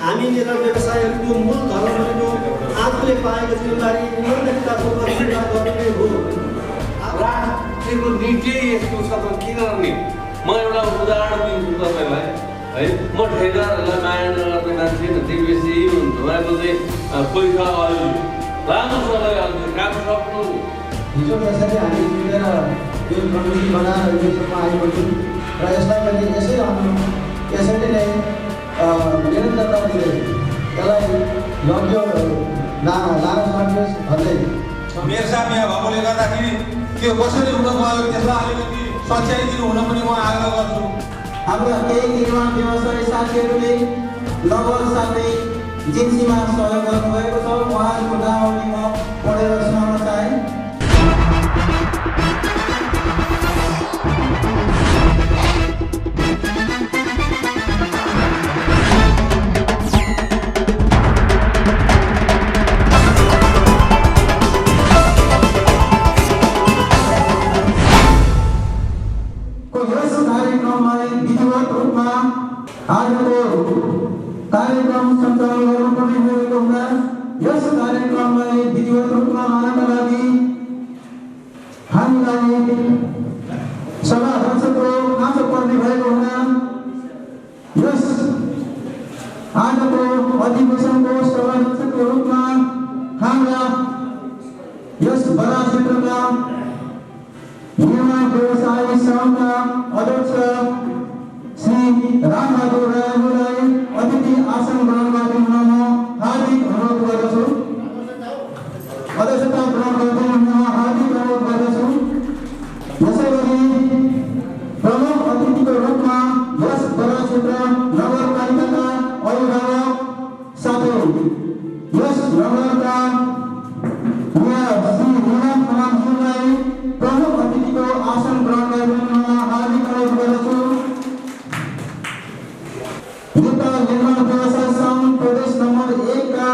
हामीले र व्यवसायहरूको मूल धर्म भनेको आफूले पाएको जिम्मेवारी इमानदारीतापूर्वक स्वीकार गर्नु हो। राष्ट्रको नीति यस्तो छ त किन गर्ने? म एउटा उदाहरण दिन्छु तपाईँलाई है। म ठेकेदारहरूलाई माया नगर्ने मान्छे बेसी हुन्छ। उहाँको चाहिँ पैसा अलि लामो समय आउँछ, काम सक्नु। हिजो त्यसरी हामी मिलेर यो कमिटी बनाएर योसम्म आइपुग्यौँ र यसलाई पनि यसरी नै निरन्तरता दिँदै यसलाई लग्यो लान सकोस् भन्दै मेरो साहब यहाँ भएकोले गर्दाखेरि त्यो कसरी हुन गयो त्यसलाई अलिकति सच्याइदिनु हुन पनि म आग्रह गर्छु। हाम्रा केही निर्माण व्यवसायी साथीहरूले नगर साथै जिन्सीमा सहयोग गर्नुभएको छ। उहाँहरूको नामहरू म पढेर सुनाउन चाहे। आजको कार्यक्रम सञ्चालन गर्नुपर्ने भएको हुँदा यस कार्यक्रमलाई विधिवत रूपमा लानका लागि हामीलाई सभा अध्यक्षको खाँचो पर्ने भएको हुँदा यस आजको अधिवेशनको सभा अध्यक्षको रूपमा हाम्रा यस बडा क्षेत्रका निर्माण व्यवसायी सङ्घका अध्यक्ष श्री रामबहादुर राईलाई अतिथि आसन ग्रहण गरिदिनु हुन म हार्दिक अनुरोध गर्दछु। अध्यक्षता ग्रहण गरिदिनु हुन म हार्दिक अनुरोध गर्दछु। यसै गरी प्रमुख अतिथिको रूपमा यस बडा क्षेत्र नगरपालिकाका अभिभावक साथै यस नगरका मेयर श्री रीना खनालज्यूलाई प्रमुख अतिथिको आसन ग्रहण गरिदिनु हुन म हार्दिक अनुरोध गर्दछु। निर्माण व्यवसाय सङ्घ प्रदेश नम्बर 1 का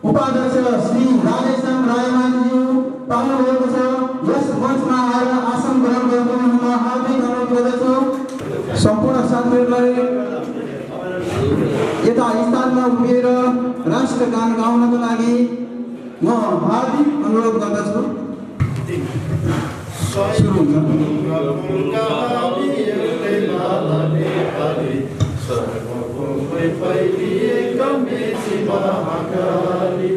उपाध्यक्ष श्री राजेश्याम रायमानज्यू पाउनुभएको छ। यस मञ्चमा आएर आसन ग्रहण गरिदिनु हुन हार्दिक अनुरोध गर्दछु। सम्पूर्ण साथीहरूलाई यथा स्थानमा उभिएर राष्ट्रगान गाउनको लागि म हार्दिक अनुरोध गर्दछु। सुरु हुन्छ। सर्वभूमैपैलिएका मेची महाकाली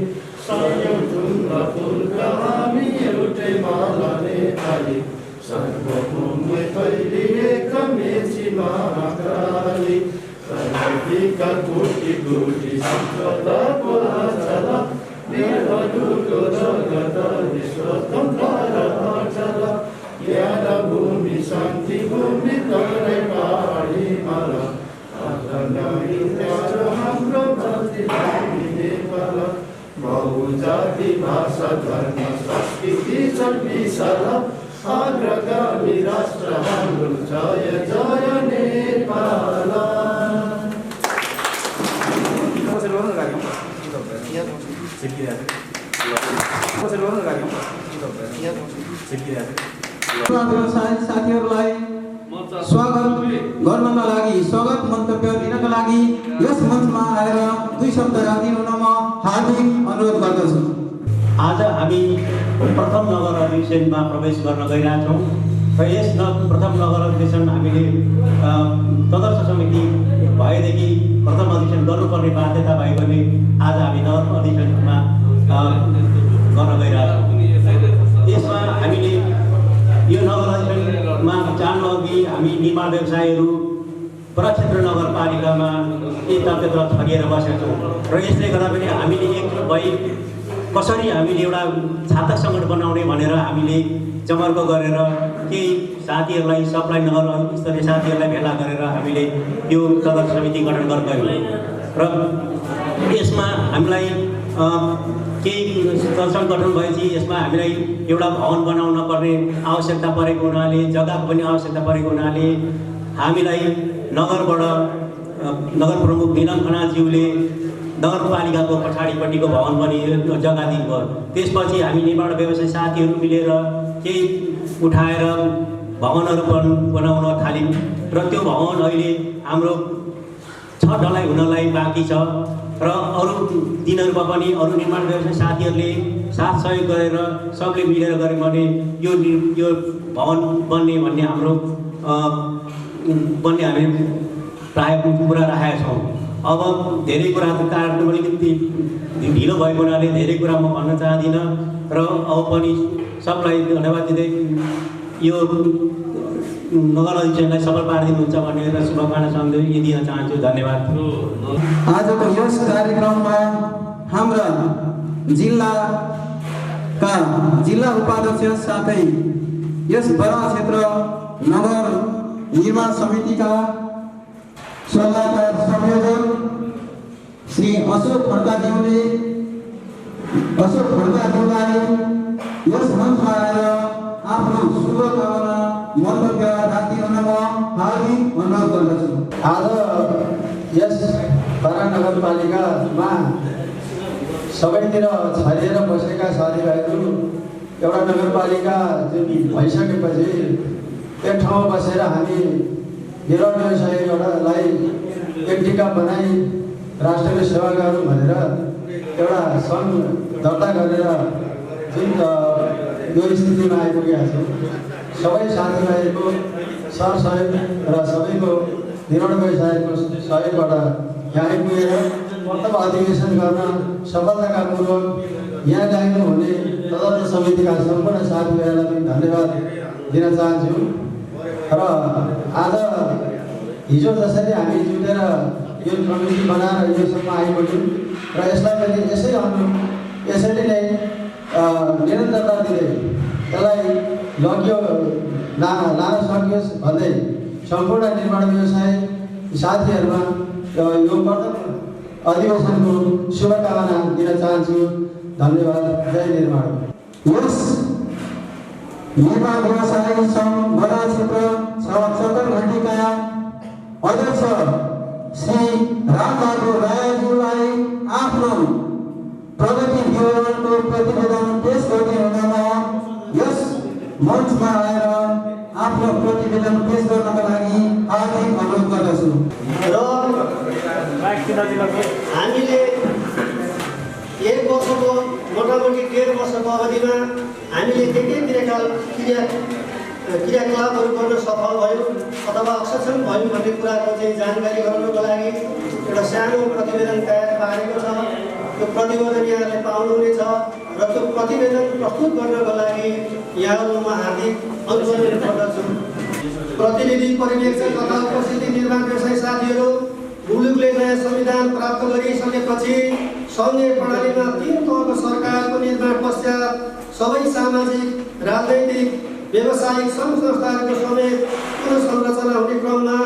संयुक्तुङ्गा फुलका हामी एउटै माला नेपाली। सर्वभूमैपैलिएका मेची महाकाली सर्वैका कोटि कोटि सम्पदाको आचल निर्भयुको जगत विश्वतन्त्र अचल ज्ञान भूमि शान्ति भूमि तरै पहाडी माला हाम्रो नेपाल बहुजाति भाषा धर्म संस्कृति छ विशाल अग्रगामी राष्ट्र हाम्रो जय जय नेपाल। साथीहरूलाई स्वागत गर्नका लागि स्वागत मन्तव्य दिनका लागि यस मञ्चमा आएर 2 शब्द राखिदिनु हुन म हार्दिक अनुरोध गर्दछु। आज हामी प्रथम नगर अधिवेशनमा प्रवेश गर्न गइरहेछौँ र यस प्रथम नगर अधिवेशन हामीले तदर्थ समिति भएदेखि प्रथम अधिवेशन गर्नुपर्ने बाध्यता भए पनि आज हामी नगर अधिवेशनमा गर्न गइरहेछौँ। यसमा हामीले यो नगर अधिवेशनमा जानु अघि हामी निर्माण व्यवसायीहरू प्रक्षेत्र नगरपालिकामा यतात्यत्र छरिएर बसेका छौँ र यसले गर्दा पनि हामीले एकजुट भई कसरी हामीले एउटा छात्रक सङ्गठन बनाउने भनेर हामीले जमर्को गरेर केही साथीहरूलाई सप्लाई नगर स्तरीय साथीहरूलाई भेला गरेर हामीले यो तदर्थ समिति गठन गर्यौँ र यसमा हामीलाई केही सङ्गठन भएपछि यसमा हामीलाई एउटा भवन बनाउन पर्ने आवश्यकता परेको हुनाले जग्गाको पनि आवश्यकता परेको हुनाले हामीलाई नगरबाट नगर प्रमुख नीलम खनालज्यूले नगरपालिकाको पछाडिपट्टिको भवन पनि जग्गा दिनुभयो। त्यसपछि हामी निर्माण व्यवसायी साथीहरू मिलेर केही उठाएर भवनहरू बनाउन थाल्यौँ र त्यो भवन अहिले हाम्रो 6 ढलाइ हुनलाई बाँकी छ र अरू दिनहरूमा पनि अरू निर्माण व्यवसाय साथीहरूले साथ सहयोग गरेर सबले मिलेर गऱ्यौँ भने यो भवन बन्ने भन्ने हाम्रो बन्ने हामी प्रायः कुरा राखेका छौँ। अब धेरै कुराको कारण अलिकति ढिलो भएको हुनाले धेरै कुरा म भन्न चाहदिनँ र अब पनि सबलाई धन्यवाद दिँदै यो नगर अध्यक्षलाई सफल पारिदिनुहुन्छ भनेर शुभकामना सन्देश दिन चाहन्छु। धन्यवाद। आजको यस कार्यक्रममा हाम्रा जिल्ला उपाध्यक्ष साथै यस बरा क्षेत्र नगर निर्माण समितिका सल्लाहकार संयोजक श्री अशोक खड्काज्यूलाई यस मञ्चमा आएर आफ्नो शुभकामना मन्तव्य राखिदिन म हार्दिक अनुरोध गर्दछु। आज यस बारा नगरपालिकामा सबैतिर छरिएर बसेका साथीभाइहरू एउटा नगरपालिका जुन भइसकेपछि एक ठाउँमा बसेर हामी निर्माण व्यवसाय एउटालाई एक टिका बनाई राष्ट्रको सेवा गरौँ भनेर एउटा सङ्घ दर्ता गरेर जुन यो स्थितिमा आइपुगेका छौँ। सबै साथीभाइहरूको सरसहयोग र सबैको निर्माण व्यवसायको सहयोगबाट यहाँ आइपुगेर प्रथम अधिवेशन गर्न सफलतापूर्वक यहाँ ल्याइनु हुने तदर्थ समितिका सम्पूर्ण साथीभाइहरूलाई पनि धन्यवाद दिन चाहन्छु। र आज हिजो जसरी हामी जुटेर यो कमिटी बनाएर योसम्म आइपुग्यौँ र यसलाई पनि यसरी नै निरन्तरता दिँदै यसलाई लग्यो लान सकियोस् भन्दै सम्पूर्ण निर्माण व्यवसाय साथीहरूमा यो प्रथम अधिवेशनको शुभकामना दिन चाहन्छु। धन्यवाद। जय निर्माण। यस निर्माण व्यवसाय सङ्घ बरा क्षेत्र 77 घण्टीका अध्यक्ष श्री रामबहादुर रायज्यूलाई आफ्नो प्रगति विवरणको प्रतिवेदन पेश गरिदिनुहुन यस मञ्चमा आएर आफ्नो प्रतिवेदन पेश गर्नका लागि हार्दिक अनुरोध गर्दछु। र हामीले 1 वर्षको मोटामोटी 1.5 वर्षको अवधिमा हामीले के क्रियाकलापहरू गर्न सफल भयौँ अथवा अक्षम भयौँ भन्ने कुराको चाहिँ जानकारी गराउनको लागि एउटा सानो प्रतिवेदन तयार पारेको छ। त्यो प्रतिवेदन यहाँले पाउनुहुनेछ र त्यो प्रतिवेदन प्रस्तुत गर्नको लागि यहाँहरूमा हार्दिक अनुरोध गर्दछु। प्रतिनिधि पर्यवेक्षक तथा उपस्थिति निर्माण व्यवसाय साथीहरू, मुलुकले नयाँ संविधान प्राप्त गरिसकेपछि सङ्घीय प्रणालीमा 3 तहको सरकारको निर्माण पश्चात सबै सामाजिक, राजनैतिक, व्यावसायिक सङ्घ संस्थाहरूको समेत पुनर्संरचना हुने क्रममा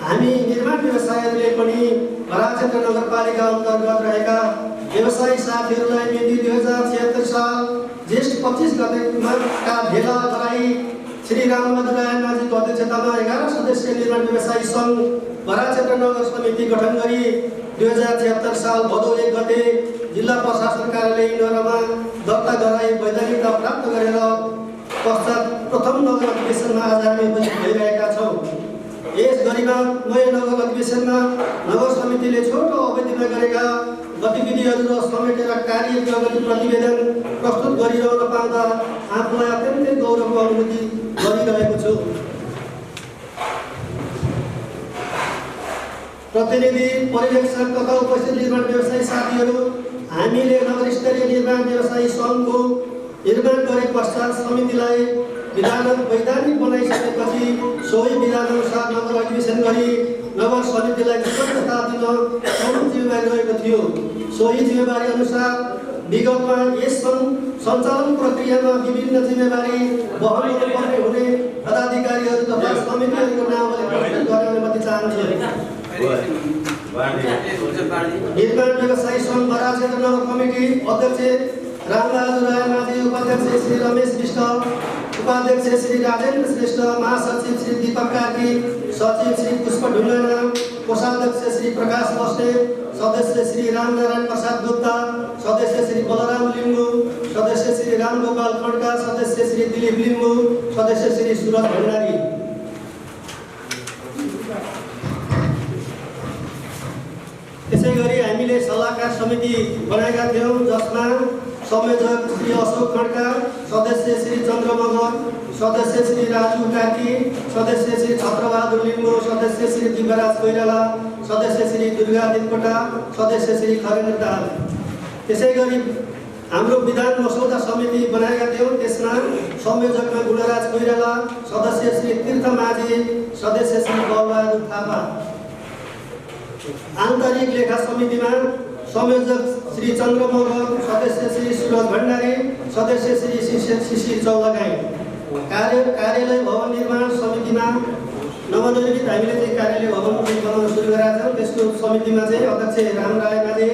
हामी निर्माण व्यवसायहरूले पनि बरा क्षेत्र नगरपालिका अन्तर्गत रहेका व्यवसायी साथीहरूलाई मिति 2076 साल ज्येष्ठ 25 गतेका भेला गराई श्री रामबहादुर रायमाझीको अध्यक्षतामा 11 सदस्यीय निर्माण व्यवसायी सङ्घ बरा क्षेत्र नगर समिति गठन गरी 2076 साल भदौ 1 गते जिल्ला प्रशासन कार्यालय इन्डोरामा दर्ता गराई वैधानिकता प्राप्त गरेर पश्चात प्रथम नगर अधिवेशनमा आज हामी उपस्थित भइरहेका छौँ। यस गरिमामय नगर अधिवेशनमा नगर समितिले छोटो अवधिमा गरेका गतिविधिहरू र समेटेर कार्य प्रगति प्रतिवेदन प्रस्तुत गरिरहन पाउँदा आफूलाई अत्यन्तै गौरवको अनुभूति गरिरहेको छु। प्रतिनिधि पर्यवेक्षक तथा उपस्थित निर्माण व्यवसायी साथीहरू, हामीले नगर स्तरीय निर्माण व्यवसायी सङ्घको निर्माण गरे पश्चात समितिलाई वैधानिक बनाइसकेपछि सोही विधानअनुसार नगर अधिवेशन गरी नगर समितिलाई सदस्यता दिन प्रमुख जिम्मेवारी रहेको थियो। सोही जिम्मेवारी अनुसार विगतमा यस सञ्चालन प्रक्रियामा विभिन्न जिम्मेवारी वहन गर्नुपर्ने हुने पदाधिकारीहरू तथा समितिहरूको नामले प्रस्तुत गर्न म चाहन्छु। निर्माण व्यवसायी सङ्घ बरा क्षेत्र नगर कमिटी अध्यक्ष रामबहादुर रायमाझी, उपाध्यक्ष श्री रमेश विष्ट, उपाध्यक्ष श्री राजेन्द्र श्रेष्ठ, महासचिव श्री दीपक कार्की, सचिव श्री पुष्प ढुङ्गाना, कोषाध्यक्ष श्री प्रकाश बस्नेत, सदस्य श्री रामनारायण प्रसाद गुप्ता, सदस्य श्री बलराम लिम्बू, सदस्य श्री रामगोपाल खड्का, सदस्य श्री दिलीप लिम्बू, सदस्य श्री सुरज भण्डारी। त्यसै गरी हामीले सल्लाहकार समिति बनाएका थियौँ, जसमा संयोजक श्री अशोक खड्का, सदस्य श्री चन्द्र मगर, सदस्य श्री राजु कार्की, सदस्य श्री छत्रबहादुर लिम्बू, सदस्य श्री दिव्यराज कोइराला, सदस्य श्री दुर्गा देवकोटा, सदस्य श्री खगेन्द्र दाहाल। त्यसै गरी हाम्रो विधान मसौदा समिति बनाएका थियौँ, त्यसमा संयोजकमा गुणराज कोइराला, सदस्य श्री तीर्थ माझी, सदस्य श्री बलबहादुर थापा। आन्तरिक लेखा समितिमा संयोजक श्री चन्द्र मगर, सदस्य श्री सुरज भण्डारी, सदस्य श्री शिशिर चौलागाई। कार्यालय भवन निर्माण समितिमा नवनिर्मित हामीले चाहिँ कार्यालय भवन बनाउन सुरु गरेका छौँ। त्यसको समितिमा चाहिँ अध्यक्ष राम राय माझी,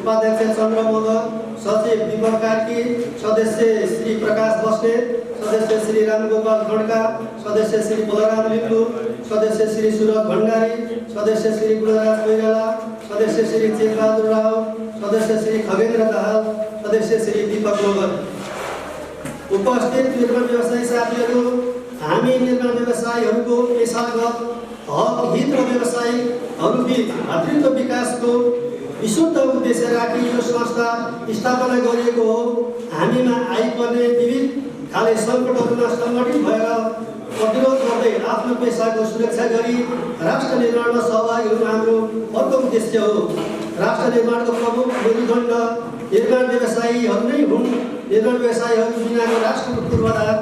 उपाध्यक्ष चन्द्र मगर, सचिव दीपक कार्की, सदस्य श्री प्रकाश बस्नेत, सदस्य श्री रामगोपाल खड्का, सदस्य श्री बलराम लिम्बू, सदस्य श्री सुरज भण्डारी, सदस्य श्री गुणराज कोइराला, सदस्य श्री चेतबहादुर राव, सदस्य श्री खगेन्द्र दाहाल, सदस्य श्री दीपक मगर। उपस्थित निर्माण व्यवसायी साथीहरू, हामी निर्माण व्यवसायीहरूको पेशागत हक, हित र व्यवसायीहरूबीच भातृत्व विकासको विशुद्ध उद्देश्य राखी यो संस्था स्थापना गरिएको हो। हामीमा आइपर्ने विविध खाले सङ्कटहरूमा सङ्गठित भएर प्रतिरोध गर्दै आफ्नो पेसाको सुरक्षा गरी राष्ट्र निर्माणमा सहभागी हुनु हाम्रो अर्को उद्देश्य हो। राष्ट्र निर्माणको प्रमुख मेरुदण्ड निर्माण व्यवसायीहरू नै हुन्। निर्माण व्यवसायीहरू बिनाको राष्ट्रको पूर्वाधार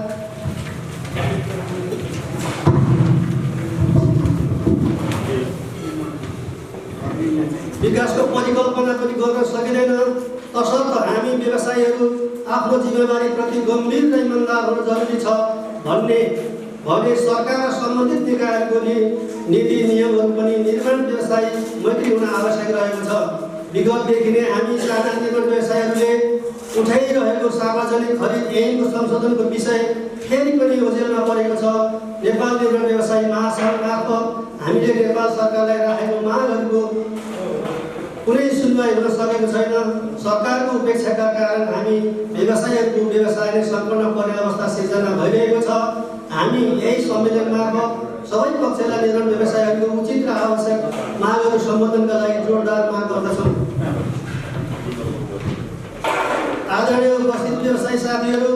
विकासको परिकल्पना पनि गर्न सकिँदैन। तसर्थ हामी व्यवसायीहरू आफ्नो जिम्मेवारीप्रति गम्भीर र इमान्दार हुनु जरुरी छ भने सरकार र सम्बन्धित निकायहरूको नीति नियमहरू पनि निर्माण व्यवसायी मैत्री हुन आवश्यक रहेको छ। विगतदेखि नै हामी साना निर्माण व्यवसायीहरूले उठाइरहेको सार्वजनिक खरिद ऐनको संशोधनको विषय फेरि पनि ओझेलमा परेको छ। नेपाल निर्माण व्यवसायी महासङ्घ मार्फत हामीले नेपाल सरकारलाई राखेको मागहरूको कुनै सुनवाई हुन सकेको छैन। सरकारको उपेक्षाका कारण हामी व्यवसायीहरूको व्यवसाय नै सम्पूर्ण पर्ने अवस्था सिर्जना भइरहेको छ। हामी यही सम्मेलन मार्फत सबै पक्षलाई निर्माण व्यवसायीहरूको उचित र आवश्यक मागहरू सम्बोधनका लागि जोडदार माग गर्दछौँ। आदरणीय उपस्थित व्यवसायी साथीहरू,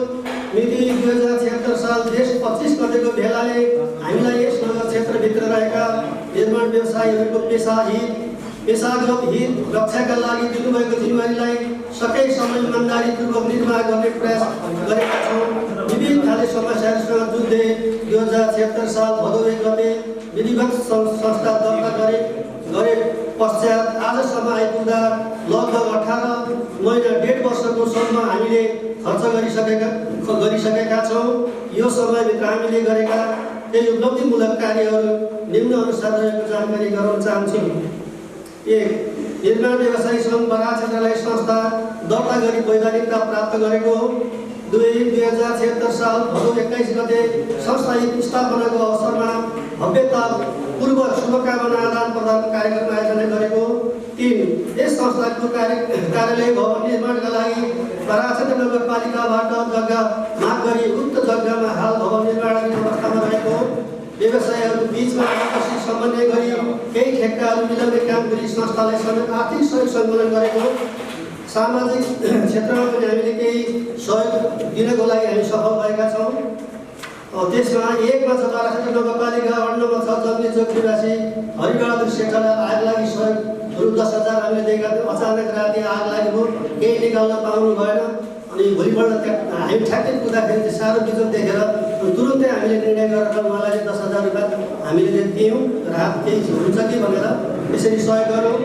मिति 2076 साल देश 25 गतेको भेलाले हामीलाई यस नगर क्षेत्रभित्र रहेका निर्माण व्यवसायीहरूको पेसागत हित रक्षाका लागि दिनुभएको जिम्मेवारीलाई सकेसम्म इमान्दारीपूर्वक निर्वाह गर्ने प्रयास गरेका छौँ। विभिन्न खाले समस्याहरूसँग जुझ्दै 2076 साल भदौ 1 गते विधिवत संस्था दर्ता गरे पश्चात आजसम्म आइपुग्दा लगभग 18 महिना 1.5 वर्षको सम्म हामीले खर्च गरिसकेका छौँ। यो समयभित्र हामीले गरेका केही उपलब्धिमूलक कार्यहरू निम्न अनुसार रहेको जानकारी गराउन चाहन्छु। 1. निर्माण व्यवसायी सङ्घ बराक क्षेत्रालय संस्था दर्ता गरी वैधानिकता प्राप्त गरेको हो। 2. 2076 साल भदौ 21 गते संस्था स्थापनाको अवसरमा भव्यतापूर्वक शुभकामना आदान प्रदानको कार्यक्रम आयोजना गरेको हो। 3. यस संस्थाको कार्यालय भवन निर्माणका लागि बराक क्षेत्र नगरपालिकाबाट जग्गा माग गरी उक्त जग्गामा हाल भवन निर्माण अवस्थामा रहेको हो। व्यवसायीहरू बीचमा आपसी समन्वय गरी केही ठेक्काहरू मिलाउने काम गरी संस्थालाई समेत आर्थिक सहयोग सङ्कलन गरेको हो। सामाजिक क्षेत्रमा पनि हामीले केही सहयोग दिनको लागि हामी सफल भएका छौँ। त्यसमा 1 मा छ बराक क्षेत्र नगरपालिका वार्ड नम्बर 6 जगनी चोक निवासी हरिबहादुर शेखरलाई आग लागि सहयोग रु 10,000 हामीले दिएका थियौँ। अचानक राति आग लागेको, केही निकाल्न पाउनु भएन। अनि भोलिपल्ट हामी ठ्याक्कै पुग्दाखेरि चाहिँ साह्रो बिजोग देखेर तुरुन्तै हामीले निर्णय गरेर उहाँलाई 10,000 रुपियाँ हामीले दियौँ। राहत केही हुन्छ कि भनेर यसरी सहयोग गऱ्यौँ।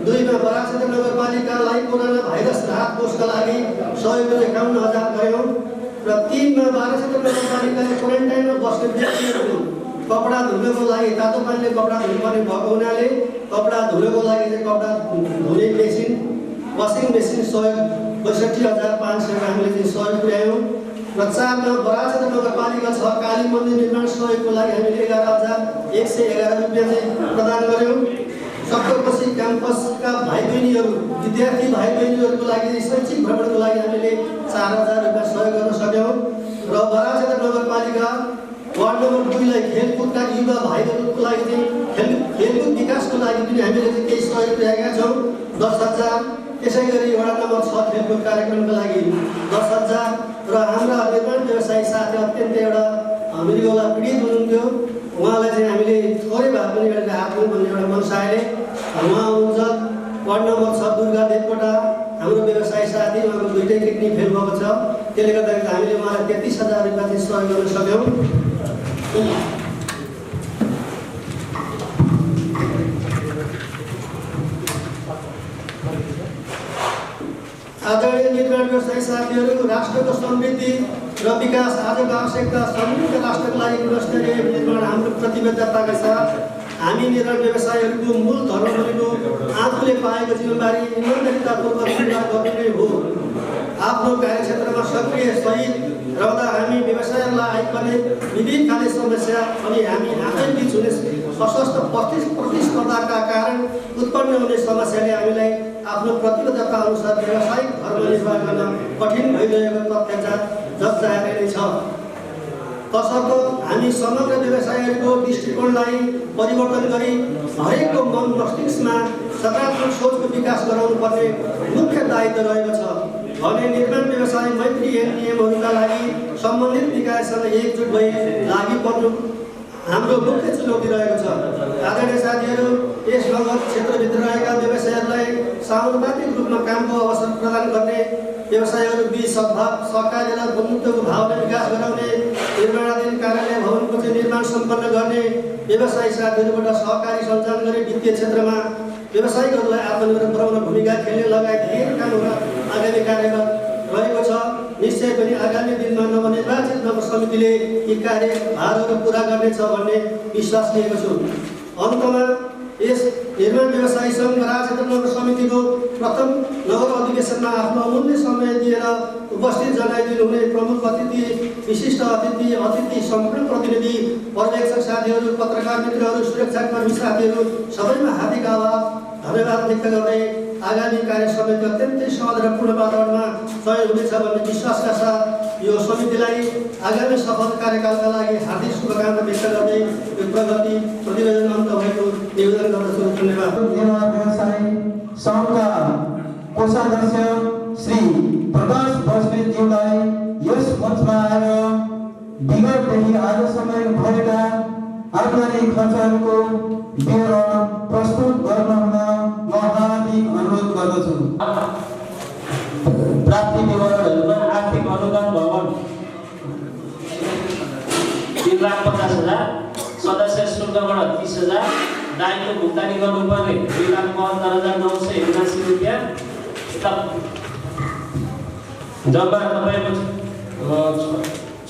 2 मा बराक क्षेत्र नगरपालिकालाई कोरोना भाइरस राहत कोषका लागि सहयोग 51,000 गऱ्यौँ। र 3 मा बराक क्षेत्र नगरपालिकाले क्वारेन्टाइनमा बस्ने व्यक्तिहरू कपडा धुनको लागि तातो पानीले कपडा धुनुपर्ने भएको हुनाले कपडा धुनको लागि चाहिँ कपडा धुने मेसिन, वासिङ मेसिन सहयोग 62,500 हामीले चाहिँ सहयोग पुर्यायौँ। र 4 मा बराक क्षेत्र नगरपालिका 6 काली मन्दिर निर्माण सहयोगको लागि हामीले 11,111 रुपियाँ चाहिँ प्रदान गऱ्यौँ। सप्तकोशी क्याम्पसका भाइ बहिनीहरू, विद्यार्थी भाइ बहिनीहरूको लागि शैक्षिक भ्रमणको लागि हामीले 4,000 रुपियाँ सहयोग गर्न सक्यौँ। र बराक क्षेत्र नगरपालिका वार्ड नम्बर 2 लाई खेलकुदका युवा भाइ बहिनीको लागि चाहिँ खेलकुद विकासको लागि पनि हामीले चाहिँ केही सहयोग पुर्याएका छौँ 10,000। त्यसै गरी वडा नम्बर 6 खेलकुद कार्यक्रमको लागि 10,000 र हाम्रा निर्माण व्यवसायी साथी अत्यन्तै एउटा मृगौला पीडित हुनुहुन्थ्यो, उहाँलाई चाहिँ हामीले थोरै भए पनि एउटा हातौँ भन्ने एउटा मनसायले उहाँ हुनुहुन्छ। वार्ड नम्बर 6 दुर्गा देवकोटा हाम्रो व्यवसायी साथी, उहाँको 2टै किडनी फेल भएको छ, त्यसले गर्दाखेरि हामीले उहाँलाई 33,000 रुपियाँ चाहिँ सहयोग गर्न सक्यौँ। आदरणीय निर्माण व्यवसायी साथीहरू, राष्ट्रको समृद्धि र विकास आजको आवश्यकता समृद्ध राष्ट्रको लागि गुणस्तरीय निर्माण हाम्रो प्रतिबद्धताका साथ हामी निर्माण व्यवसायीहरूको मूल धर्म भनेको आफूले पाएको जिम्मेवारी इमानदारीतापूर्वक निर्वाह गर्नु नै हो। आफ्नो कार्यक्षेत्रमा सक्रिय सहित रहँदा हामी व्यवसायलाई आइपर्ने विविध खाले समस्या अनि हामी आफै बिच हुने सशक्त प्रतिस्पर्धाका कारण उत्पन्न हुने समस्याले हामीलाई आफ्नो प्रतिबद्धता अनुसार व्यावसायिक धर्म निर्वाह गर्न कठिन भइरहेको तथ्य जगजाहेर नै छ। तसर्थ हामी समग्र व्यवसायीहरूको दृष्टिकोणलाई परिवर्तन गरी हरेकको मन मस्तिष्कमा सकारात्मक सोचको विकास गराउनु पर्ने मुख्य दायित्व रहेको छ भने निर्माण व्यवसाय मैत्री नियमहरूका लागि सम्बन्धित निकायसँग एकजुट भई लागि पर्नु हाम्रो मुख्य चुनौती रहेको छ। आदरणीय साथीहरू, यस नगर क्षेत्रभित्र रहेका व्यवसायीहरूलाई सामुदायिक रूपमा कामको अवसर प्रदान गर्ने, व्यवसायीहरू बीच सद्भाव सहकारी र बन्धुत्वको भावना विकास गराउने, निर्माणाधीन कार्यालय भवनको चाहिँ निर्माण सम्पन्न गर्ने, व्यवसायी साथीहरूबाट सहकारी सञ्चालन गरी वित्तीय क्षेत्रमा व्यवसायिकहरूलाई आत्मनिर्भर बनाउन भूमिका खेल्ने लगायत धेरै कामहरू आगामी कार्यमा रहेको छ। निश्चय पनि आगामी दिनमा नवनिर्वाचित नगर समितिले यी कार्यभारहरू पुरा गर्नेछ भन्ने विश्वास लिएको छु। अन्तमा यस निर्माण व्यवसायी सङ्घ राज्य नगर समितिको प्रथम नगर अधिवेशनमा आफ्नो अमूल्य समय दिएर उपस्थित जनाइदिनु हुने प्रमुख अतिथि, विशिष्ट अतिथि सम्पूर्ण प्रतिनिधि, पर्यवेक्षक साथीहरू, पत्रकार मित्रहरू, सुरक्षाकर्मी साथीहरू सबैमा हार्दिक धन्यवाद व्यक्त गर्दै आगामी कार्य समिति अत्यन्तै सहज र पूर्ण वातावरणमा सहयोग हुनेछ भन्ने विश्वासका साथ यो समितिलाई आगामी सफल कार्यकालका लागि हार्दिक शुभकामना व्यक्त गर्दै यो प्रगति प्रतिवेदन अन्त भएको निवेदन गर्दछु। धन्यवाद। निर्माण व्यवसायी सङ्घका कोषाध्यक्ष श्री प्रकाश बस्नेतज्यूलाई यस मञ्चमा आएर विगतदेखि आजसम्म भएका आगामी खर्चहरूको विवरण प्रस्तुत गर्न म हार्दिक अनुरोध गर्दछु। प्राप्ति विवरणहरूमा आर्थिक अनुदान भवन 3,50,000, सदस्य शुल्कबाट 30,000, दायित्व भुक्तानी गर्नुपर्ने 2,72,979 रुपियाँ, जम्मा तपाईँको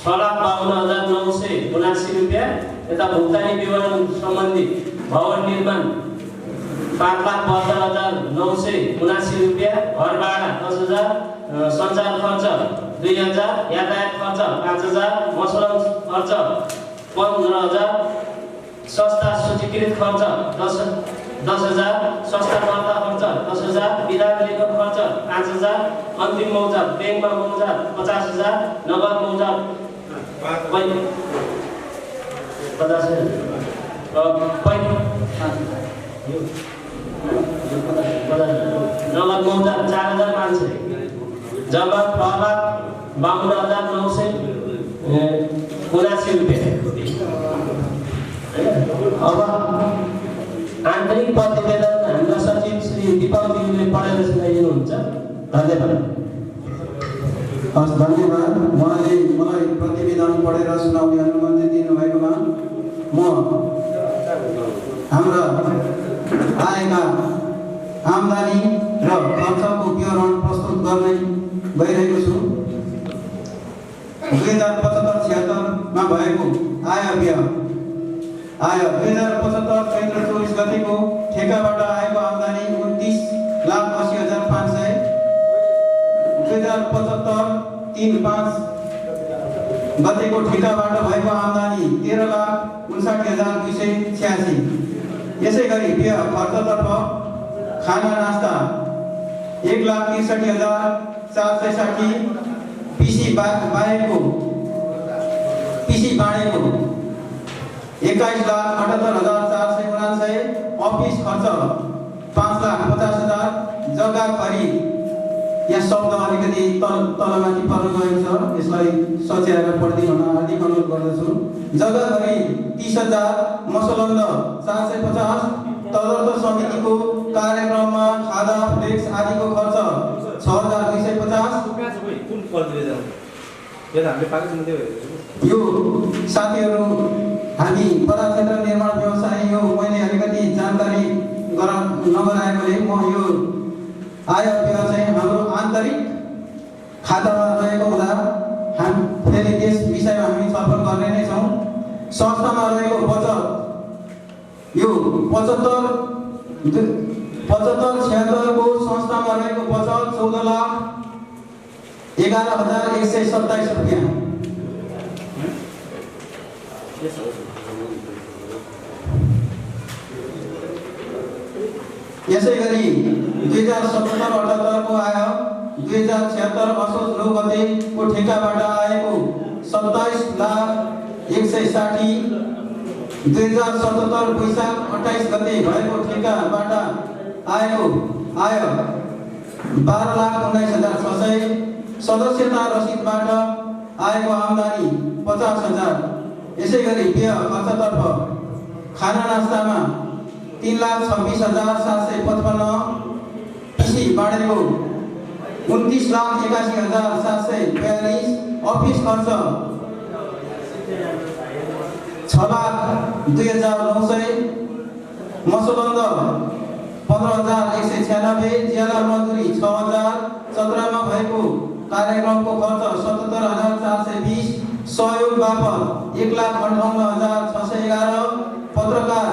6,52,979 रुपियाँ। यता भुक्तानी विवरण सम्बन्धी भवन निर्माण 5,72,979 रुपियाँ, घर भाडा 10,000, सञ्चार खर्च 2,000, यातायात खर्च 5,000, मसलन खर्च 15,000, संस्था सूचीकृत खर्च 10,000, संस्था दर्ता खर्च 10,000, विधान लेखन खर्च 5,000, अन्तिम मौजात ब्याङ्कमा मौजात 50,000, नगद मौजात 50,000, नगद मौजात 4,500, जम्मा 6,52,979 रुपियाँ। अब आन्तरिक प्रतिवेदन हाम्रा सचिव श्री दीपकजीले पढेर सुनाइदिनुहुन्छ। धन्यवाद। हस्, धन्यवाद। मलाई प्रतिवेदन पढेर सुनाउने अनुमति दिनुभएकोमा म हाम्रा आएका आम्दानी र खर्चको विवरण प्रस्तुत गर्ने गइरहेको छु। 2075-76 भएको आय 2075 चैत्र 24 गतिको ठेकाबाट आएको आम्दानी 29,80,500, 2075 3/5 गतिको ठेकाबाट भएको आम्दानी 13,59,286। यसै गरी व्यय खर्चतर्फ खाना नास्ता 1,63,460, पिसी बाँडेको 21,78,499 अफिस खर्च 5,50,000 जग्गा खरिद यहाँ शब्द अलिकति तलमाथि पर्न गएको छ यसलाई सच्याएर पढ्दै हुन हार्दिक अनुरोध गर्दछु जग्गा खरिद 30,000 मसलन्द 450 तदर्थ समितिको कार्यक्रममा खादा फ्लेक्स आदिको खर्च 6,250 यो साथीहरू हामी बजार क्षेत्र निर्माण व्यवसाय यो मैले अलिकति जानकारी नगराएकोले म यो आय व्यय चाहिँ हाम्रो आन्तरिक खातामा रहेको हुँदा हामी फेरि त्यस विषयमा हामी छलफल गर्ने नै छौँ संस्थामा रहेको बचत यो 75-76 को संस्थामा रहेको बचत 14,11,127 रुपैयाँ यसै गरी 2077-78 को आय 2076 असोज 9 गते को ठेकाबाट आएको 27,160 2077 वैशाख 28 गते भएको ठेकाबाट आएको आय 12,19,600 सदस्यता रसिदबाट आएको आम्दानी 50,000 यसै गरी व्यय खर्चतर्फ खाना नास्तामा 3,26,755 कृषि बाँडेको 29,81,742 अफिस खर्च 6,02,900 मसलन्द 15,196 ज्याला मजदुरी 6,000 चतुरामा भएको कार्यक्रमको खर्च 77,420 सहयोग बापत 1,58,611 पत्रकार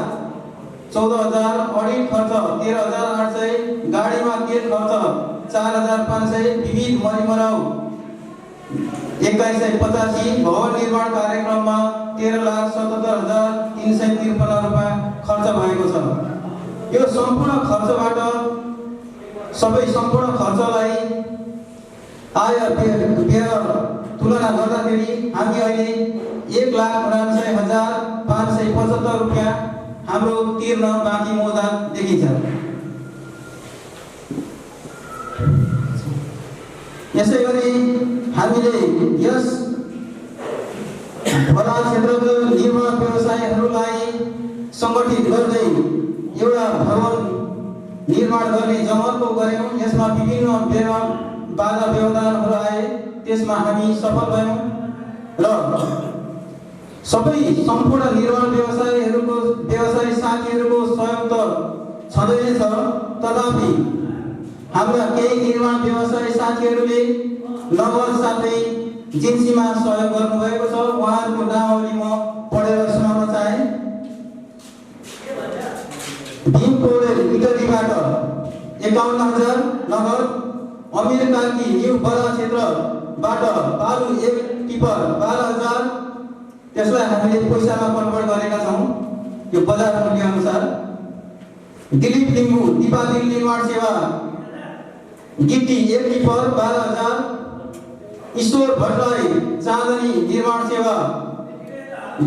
14,000 अडिट खर्च 13,800 गाडीमा तेल खर्च 4,500 विविध मरिमराउ 21,85 भवन निर्माण कार्यक्रममा 13,77,353 रुपैयाँ खर्च भएको छ यो सम्पूर्ण खर्चबाट सम्पूर्ण खर्चलाई आय व्यय तुलना गर्दाखेरि हामी अहिले 1,99,575 रुपैयाँ हाम्रो तिर्न बाँकी मौजा देखिन्छ यसै गरी हामीले यस बजार क्षेत्रको निर्माण व्यवसायहरूलाई सङ्गठित गर्दै एउटा भवन निर्माण गर्ने जमर्को गऱ्यौँ यसमा विभिन्न बाधा व्यवधानहरू आए त्यसमा हामी सफल भयौँ र सबै सम्पूर्ण निर्माण व्यवसायी साथीहरूको सहयोग त छँदै छ तथापि हाम्रा केही निर्माण व्यवसायी साथीहरूले नगर साथै जिन्सीमा सहयोग गर्नुभएको छ उहाँहरूको नामावली म पढेर सुनाउन चाहे भीम पौडेल इटलीबाट 51,000 नगद अमिर कार्की न्यू बजार क्षेत्रबाट बालु एक टिपर 12,000 त्यसलाई हामीले पैसामा कन्भर्ट गरेका छौँ यो बजार मूल्य अनुसार दिलीप लिम्बू दिपादिल निर्माण सेवा गिट्टी एक टिपर 12,000 ईश्वर भट्टराई चाँदनी निर्माण सेवा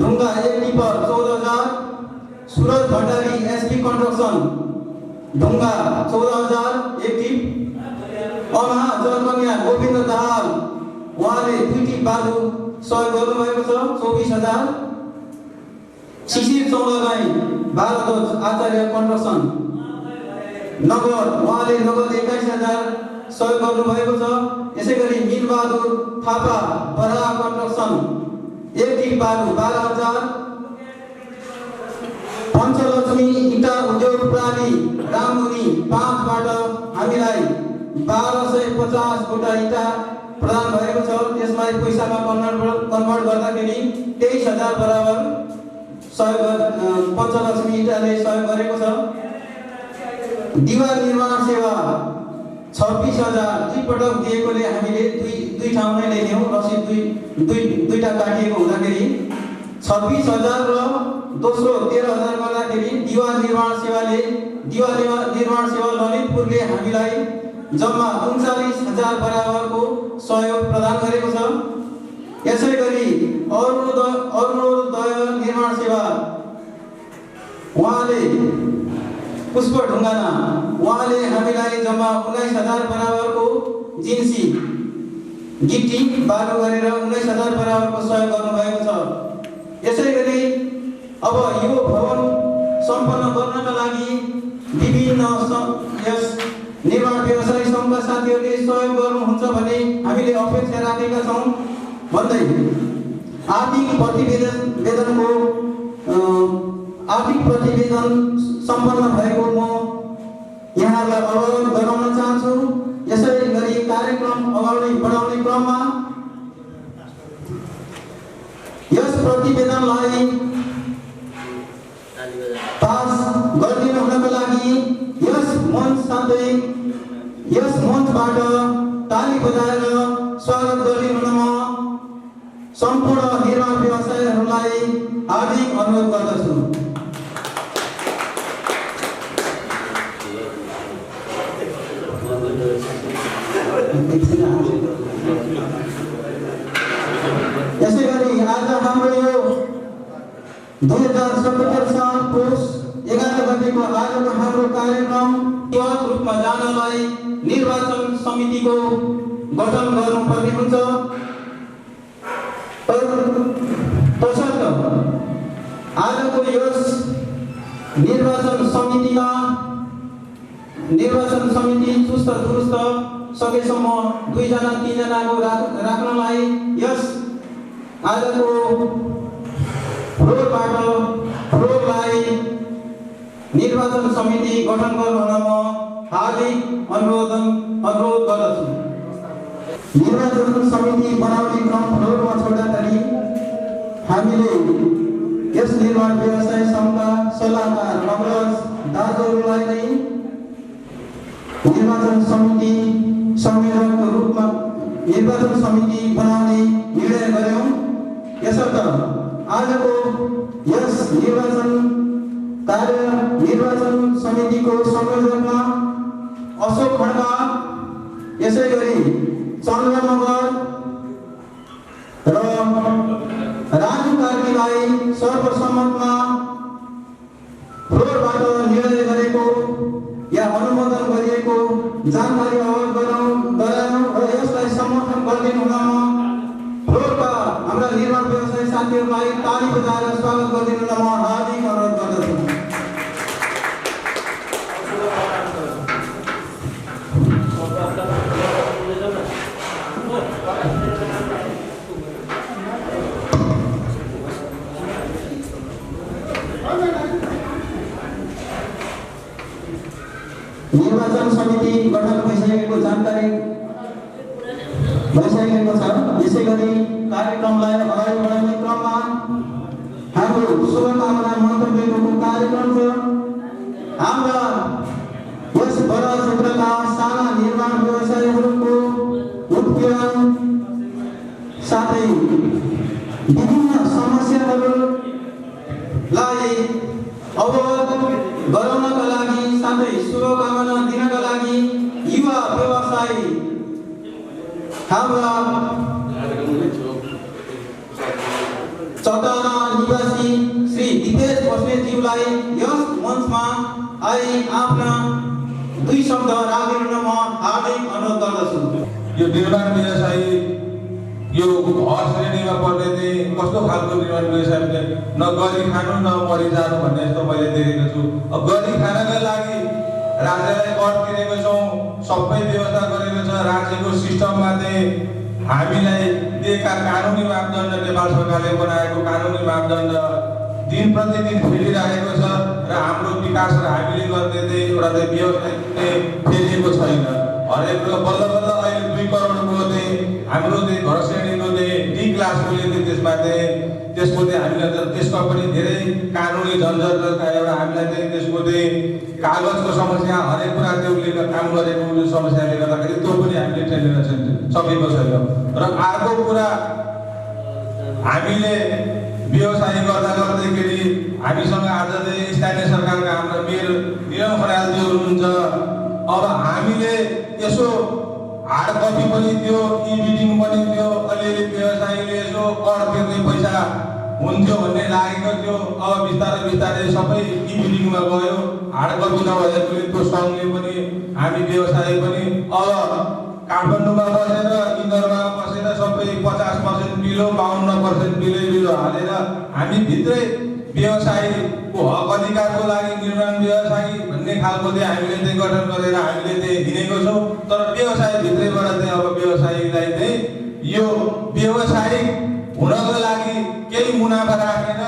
ढुङ्गा एक tipper 14,000 Suraj Bhandari SP construction ढुङ्गा 14,000 एक टिप अमहा जलकन्या गोविन्द दाहाल उहाँले 2 टिप बालु सहयोग गर्नुभएको छ 24,000 शिशिर चौलागाई भारद्वाज आचार्य कन्स्ट्रक्सन नगर उहाँले नगद 21,000 सहयोग गर्नुभएको छ यसै गरी मिलबहादुर थापा बराह कन्स्ट्रक्सन एक टिप बालु 12,000 पञ्चलक्ष्मी इटा उद्योग प्रणाली राममुनि 5 बाट हामीलाई 1,250 वटा इटा प्रदान भएको छ त्यसलाई पैसामा कन्भर्ट गर्दाखेरि 23,000 बराबर सहयोग पञ्चलक्ष्मी इटाले सहयोग गरेको छ दिवार निर्माण सेवा 26,000 दुई पटक दिएकोले हामीले दुई ठाउँ नै लेख्यौँ रसिद दुईटा काटिएको हुँदाखेरि 26,000 र दोस्रो 13,000 गर्दाखेरि दिवार निर्माण सेवा ललितपुरले हामीलाई जम्मा 39,000 बराबरको सहयोग प्रदान गरेको छ यसै गरी अरुणोदय निर्माण सेवा उहाँले पुष्प ढुङ्गाना उहाँले हामीलाई जम्मा 19,000 बराबरको जिन्सी गिटी बालु गरेर 19,000 बराबरको सहयोग गर्नुभएको छ। यसै गरी अब यो भवन सम्पन्न गर्नका लागि विभिन्न यस निर्माण व्यवसायी सङ्घका साथीहरूले सहयोग गर्नुहुन्छ भन्ने हामीले अपेक्षा राखेका छौँ भन्दै आर्थिक प्रतिवेदन सम्पन्न भएको म यहाँलाई अवगत गराउन चाहन्छु। यसै गरी कार्यक्रम अगाडि बढाउने क्रममा यस प्रतिवेदनलाई पास गरिदिनु हुनका लागि यस मञ्चबाट ताली बजाएर स्वागत गरिदिन म सम्पूर्ण निर्माण व्यवसायीहरूलाई हार्दिक अनुरोध गर्दछु। यसै गरी आज हाम्रो यो 2077 साल पुस 11 गतेको आजको हाम्रो कार्यक्रम यथावत रूपमा जानलाई निर्वाचन समितिको गठन गर्नुपर्ने हुन्छ। तसर्थ आजको यस निर्वाचन समिति चुस्त दुरुस्त सकेसम्म 2 जना 3 जनाको राख्नलाई यस आजको फ्लोरलाई निर्वाचन समिति गठन गर्न म हार्दिक अनुरोध गर्दछु। निर्वाचन समिति बनाउने क्रम फ्लोरमा छोड्दाखेरि हामीले यस निर्माण व्यवसाय सङ्घका सल्लाहकार नवराज दाजुहरूलाई नै निर्वाचन समिति संयोजकको रूपमा निर्वाचन समिति बनाउने निर्णय गर्यौं। यसर्थ आजको यस निर्वाचन समितिको संयोजकमा अशोक खड्का, यसै गरी चन्द्र मगर र राजु कार्कीलाई सर्वसम्मतमा फ्लोरबाट निर्णय गरेको या अनुमोदन गरिएको जानकारी अवगत गरायौं र यसलाई समर्थन गरिदिनु हुन फ्लोरका हाम्रा निर्माण व्यवसायी साथीहरूलाई ताली बजाएर स्वागत गरिदिनु हुन म हार्दिक अनुरोध गर्दछु। निर्वाचन समिति गठन भइसकेको जानकारी भइसकेको छ। यसै गरी कार्यक्रमलाई अगाडि बढाउने क्रममा हाम्रो शुभकामना मन्तव्यको कार्यक्रम छ। हाम्रा यस बडा क्षेत्रका साना निर्माण व्यवसायीहरूको उत्पीडन साथै विभिन्न समस्याहरूलाई अवगत गराउनका लागि साथै शुभकामना दिनका लागि युवा व्यवसायी हाम्रा चौतारा निवासी श्री दिपेश बस्नेतज्यूलाई यस मञ्चमा आई आफ्ना 2 शब्द राखिदिन म हार्दिक अनुरोध गर्दछु। यो निर्माण व्यवसायी यो घर श्रेणीमा पर्ने चाहिँ कस्तो खालको निर्माण व्यवसाय न गरी खानु न मरि जानु भन्ने जस्तो मैले देखेको छु। अब गरी खानका लागि राज्यलाई कर तिरेको छौँ, सबै व्यवस्था गरेको छ। राज्यको सिस्टममा चाहिँ हामीलाई दिएका कानुनी मापदण्ड नेपाल सरकारले बनाएको कानुनी मापदण्ड दिन प्रतिदिन फेलिरहेको छ र हाम्रो विकास र हामीले गर्ने चाहिँ एउटा चाहिँ व्यवस्था फेलिएको छैन। हरेक बल्ल बल्ल अहिले 2 करोडको चाहिँ हाम्रो चाहिँ घर श्रेणीको चाहिँ डी क्लासकोले चाहिँ त्यसमा चाहिँ त्यसको चाहिँ हामीलाई त्यसमा पनि धेरै कानुनी झन्झटका एउटा हामीलाई चाहिँ त्यसको चाहिँ कागजको समस्या हरेक कुरा त्यो उसले काम गरेको समस्याले गर्दाखेरि त्यो पनि हामीले ट्रेनिङ सकेको छैन। र अर्को कुरा हामीले व्यवसाय गर्दाखेरि हामीसँग आज चाहिँ स्थानीय सरकारका हाम्रा मेयर निरम खनालज्यू हुनुहुन्छ। अब हामीले यसो हार्ड कपी पनि त्यो ई-मिटिङ पनि त्यो अलिअलि व्यवसायीले यसो कर तिर्ने पैसा हुन्थ्यो भन्ने लागेको थियो। अब बिस्तारै बिस्तारै सबै इभिनिङमा गयो। हार्डकपी नभएकोले त्यो सङ्घले पनि हामी व्यवसायी पनि अब काठमाडौँमा बसेर इन्दौरमा बसेर सबै 50% बिलो 52% बिलो हालेर हामी भित्रै व्यवसायीको हक अधिकारको लागि निर्माण व्यवसायी भन्ने खालको चाहिँ हामीले चाहिँ गठन गरेर हामीले चाहिँ हिँडेको छौँ। तर व्यवसाय भित्रैबाट चाहिँ अब व्यवसायीलाई चाहिँ यो व्यवसायिक हुनको लागि केही मुनाफा राखेर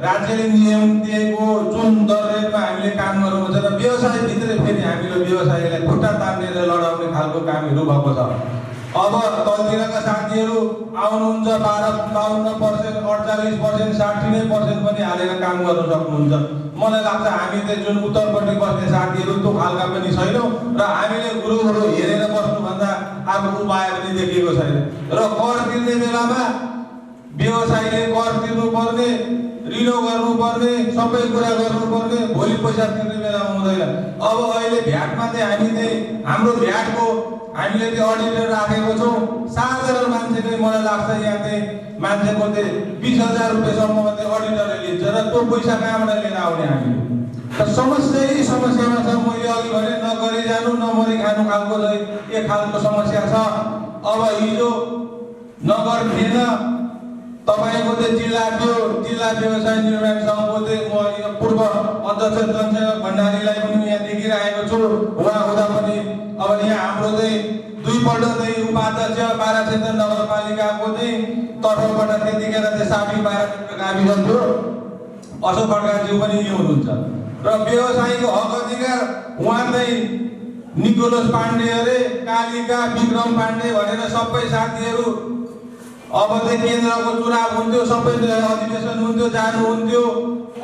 राज्यले नियम दिएको जुन दर रेटमा हामीले काम गर्नुपर्छ र व्यवसायभित्रै फेरि हामीले व्यवसायीलाई खुट्टा तानेर लडाउने खालको कामहरू भएको छ। अब तलतिरका साथीहरू आउनुहुन्छ 52% 48% 60% पनि हालेर काम गर्न सक्नुहुन्छ। मलाई लाग्छ हामी चाहिँ जुन उत्तरपट्टि बस्ने साथीहरू त्यो खालका पनि छैनौँ र हामीले गुरुहरू हेरेर बस्नुभन्दा अर्को उपाय पनि देखिएको छैन। र कर तिर्ने बेलामा व्यवसायीले कर तिर्नुपर्ने, रिनो गर्नुपर्ने, सबै कुरा गर्नुपर्ने, भोलि पैसा तिर्ने बेलामा हुँदैन। अब अहिले भ्याटमा चाहिँ हामी चाहिँ हाम्रो भ्याटको हामीले त्यो अडिटर राखेको छौँ। साधारण मान्छेले मलाई लाग्छ यहाँ चाहिँ मान्छेको चाहिँ 20,000 रुपियाँसम्म चाहिँ अडिटरले लिन्छ र त्यो पैसा कहाँबाट लिएर आउने हामीले? र समस्यामा छ। मैले अघि भने नगरी जानु नमरी खानु खालको चाहिँ एक खालको समस्या छ। अब हिजो नगर थिएन, तपाईँको चाहिँ जिल्ला थियो, जिल्ला व्यवसाय निर्माण सङ्घको चाहिँ म यो पूर्व अध्यक्ष जनसेवक भण्डारीलाई पनि यहाँ देखिरहेको छु। उहाँ हुँदा पनि अब यहाँ हाम्रो चाहिँ दुईपल्ट चाहिँ उपाध्यक्ष बारा क्षेत्र नगरपालिकाको चाहिँ तर्फबाट त्यतिखेर चाहिँ साबी बारा क्षेत्र गाविस थियो अशोक खड्काज्यू पनि यो हुनुहुन्छ। र व्यवसायीको हक अधिकार उहाँ चाहिँ निकोलस पाण्डे अरे, कालिका विक्रम पाण्डे भनेर सबै साथीहरू अब चाहिँ केन्द्रको चुनाव हुन्थ्यो, सबै अधिवेशन हुन्थ्यो, जानुहुन्थ्यो।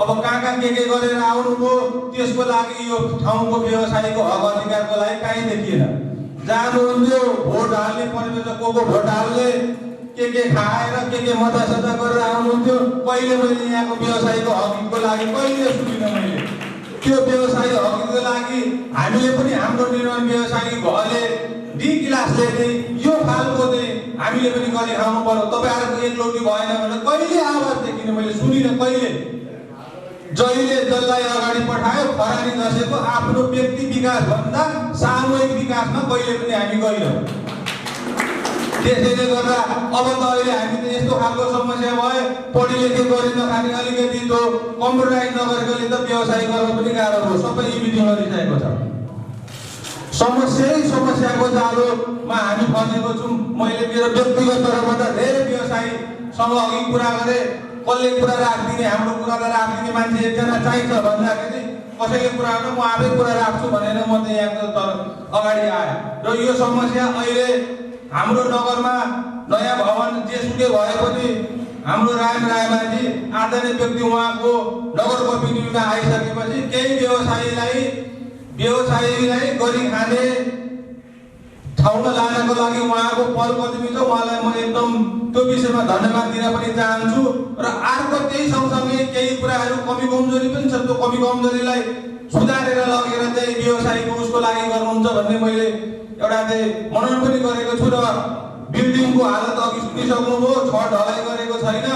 अब कहाँ के गरेर आउनुभयो, त्यसको लागि यो ठाउँको व्यवसायीको हक अधिकारको लागि कहीँ देखिएन। जानुहुन्थ्यो, भोट हाल्ने परेपछि को भोट हाल्ने, के खाएर के मतासता गरेर आउनुहुन्थ्यो। कहिले मैले यहाँको व्यवसायीको हकको लागि कहिले सुनिनँ मैले। त्यो व्यवसायी हकको लागि हामीले पनि हाम्रो निर्माण व्यवसायी भएले डी गिलासले चाहिँ यो खालको चाहिँ हामीले पनि गरी खानु पर्यो। तपाईँहरूको एकलौटी भएन भने कहिले आवाज देखिनँ मैले, सुनिनँ कहिले। जहिले जसलाई अगाडि पठायो खरानी दसेको आफ्नो व्यक्ति विकासभन्दा सामूहिक विकासमा कहिले पनि हामी गएनौँ। त्यसैले गर्दा अब त अहिले हामी त यस्तो खालको समस्या भयो, पढी लेखे गरी नखाने अलिकति त्यो कम्प्युटराइज नगरेकोले त व्यवसाय गर्न पनि गाह्रो हो। सबै इभिटी गरिसकेको छ। समस्याको जालोमा हामी फसेको छौँ। मैले मेरो व्यक्तिगत तर्फबाट धेरै व्यवसायीसँग अघि कुरा गरेँ, कसले कुरा राखिदिने, हाम्रो कुरालाई राखिदिने मान्छे एकजना चाहिन्छ भन्दाखेरि कसैले कुरा गर्नु म आफै कुरा राख्छु भनेर म चाहिँ यहाँको अगाडि आएँ। र यो समस्या अहिले हाम्रो नगरमा नयाँ भवन जेसुकै भए पनि हाम्रो रायमाझी आदरणीय व्यक्ति उहाँको नगर प्रतिनिधिमा आइसकेपछि केही व्यवसायीलाई गरी खाने ठाउँमा लानको लागि उहाँको पहल कदमी छ। उहाँलाई म एकदम त्यो विषयमा धन्यवाद दिन पनि चाहन्छु। र अर्को त्यही सँगसँगै केही कुराहरू कमी कमजोरी पनि छ, त्यो कमी कमजोरीलाई सुधारेर लगेर चाहिँ व्यवसायीको उसको लागि गर्नुहुन्छ भन्ने मैले एउटा चाहिँ मनन पनि गरेको छु। र बिल्डिङको हालत अघि सुनिसक्नुभयो, छत ढलाइ गरेको छैन।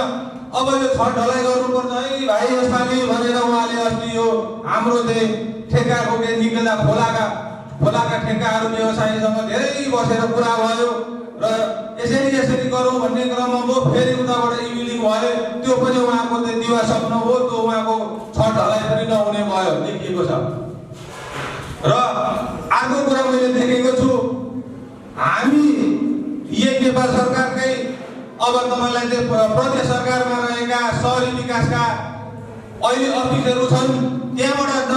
अब यो छत ढलाइ गर्नुपर्छ है भाइ यसपालि भनेर उहाँले अस्ति यो हाम्रो चाहिँ ठेक्काको के निक्लेदा खोलाका ठेक्काहरू व्यवसायीसँग धेरै बसेर कुरा भयो र यसरी गरौँ भन्ने क्रममा म फेरि उताबाट इभिनिङ भयो। त्यो पनि उहाँको चाहिँ दिवा सप्न हो, त्यो उहाँको छत ढलाइ पनि नहुने भयो देखिएको छ। र अर्को कुरा मैले देखेको छु, हामी यही नेपाल सरकारकै अब तपाईँलाई चाहिँ प्रदेश सरकारमा रहेका सहरी विकासका अहिले अफिसहरू छन्, त्यहाँबाट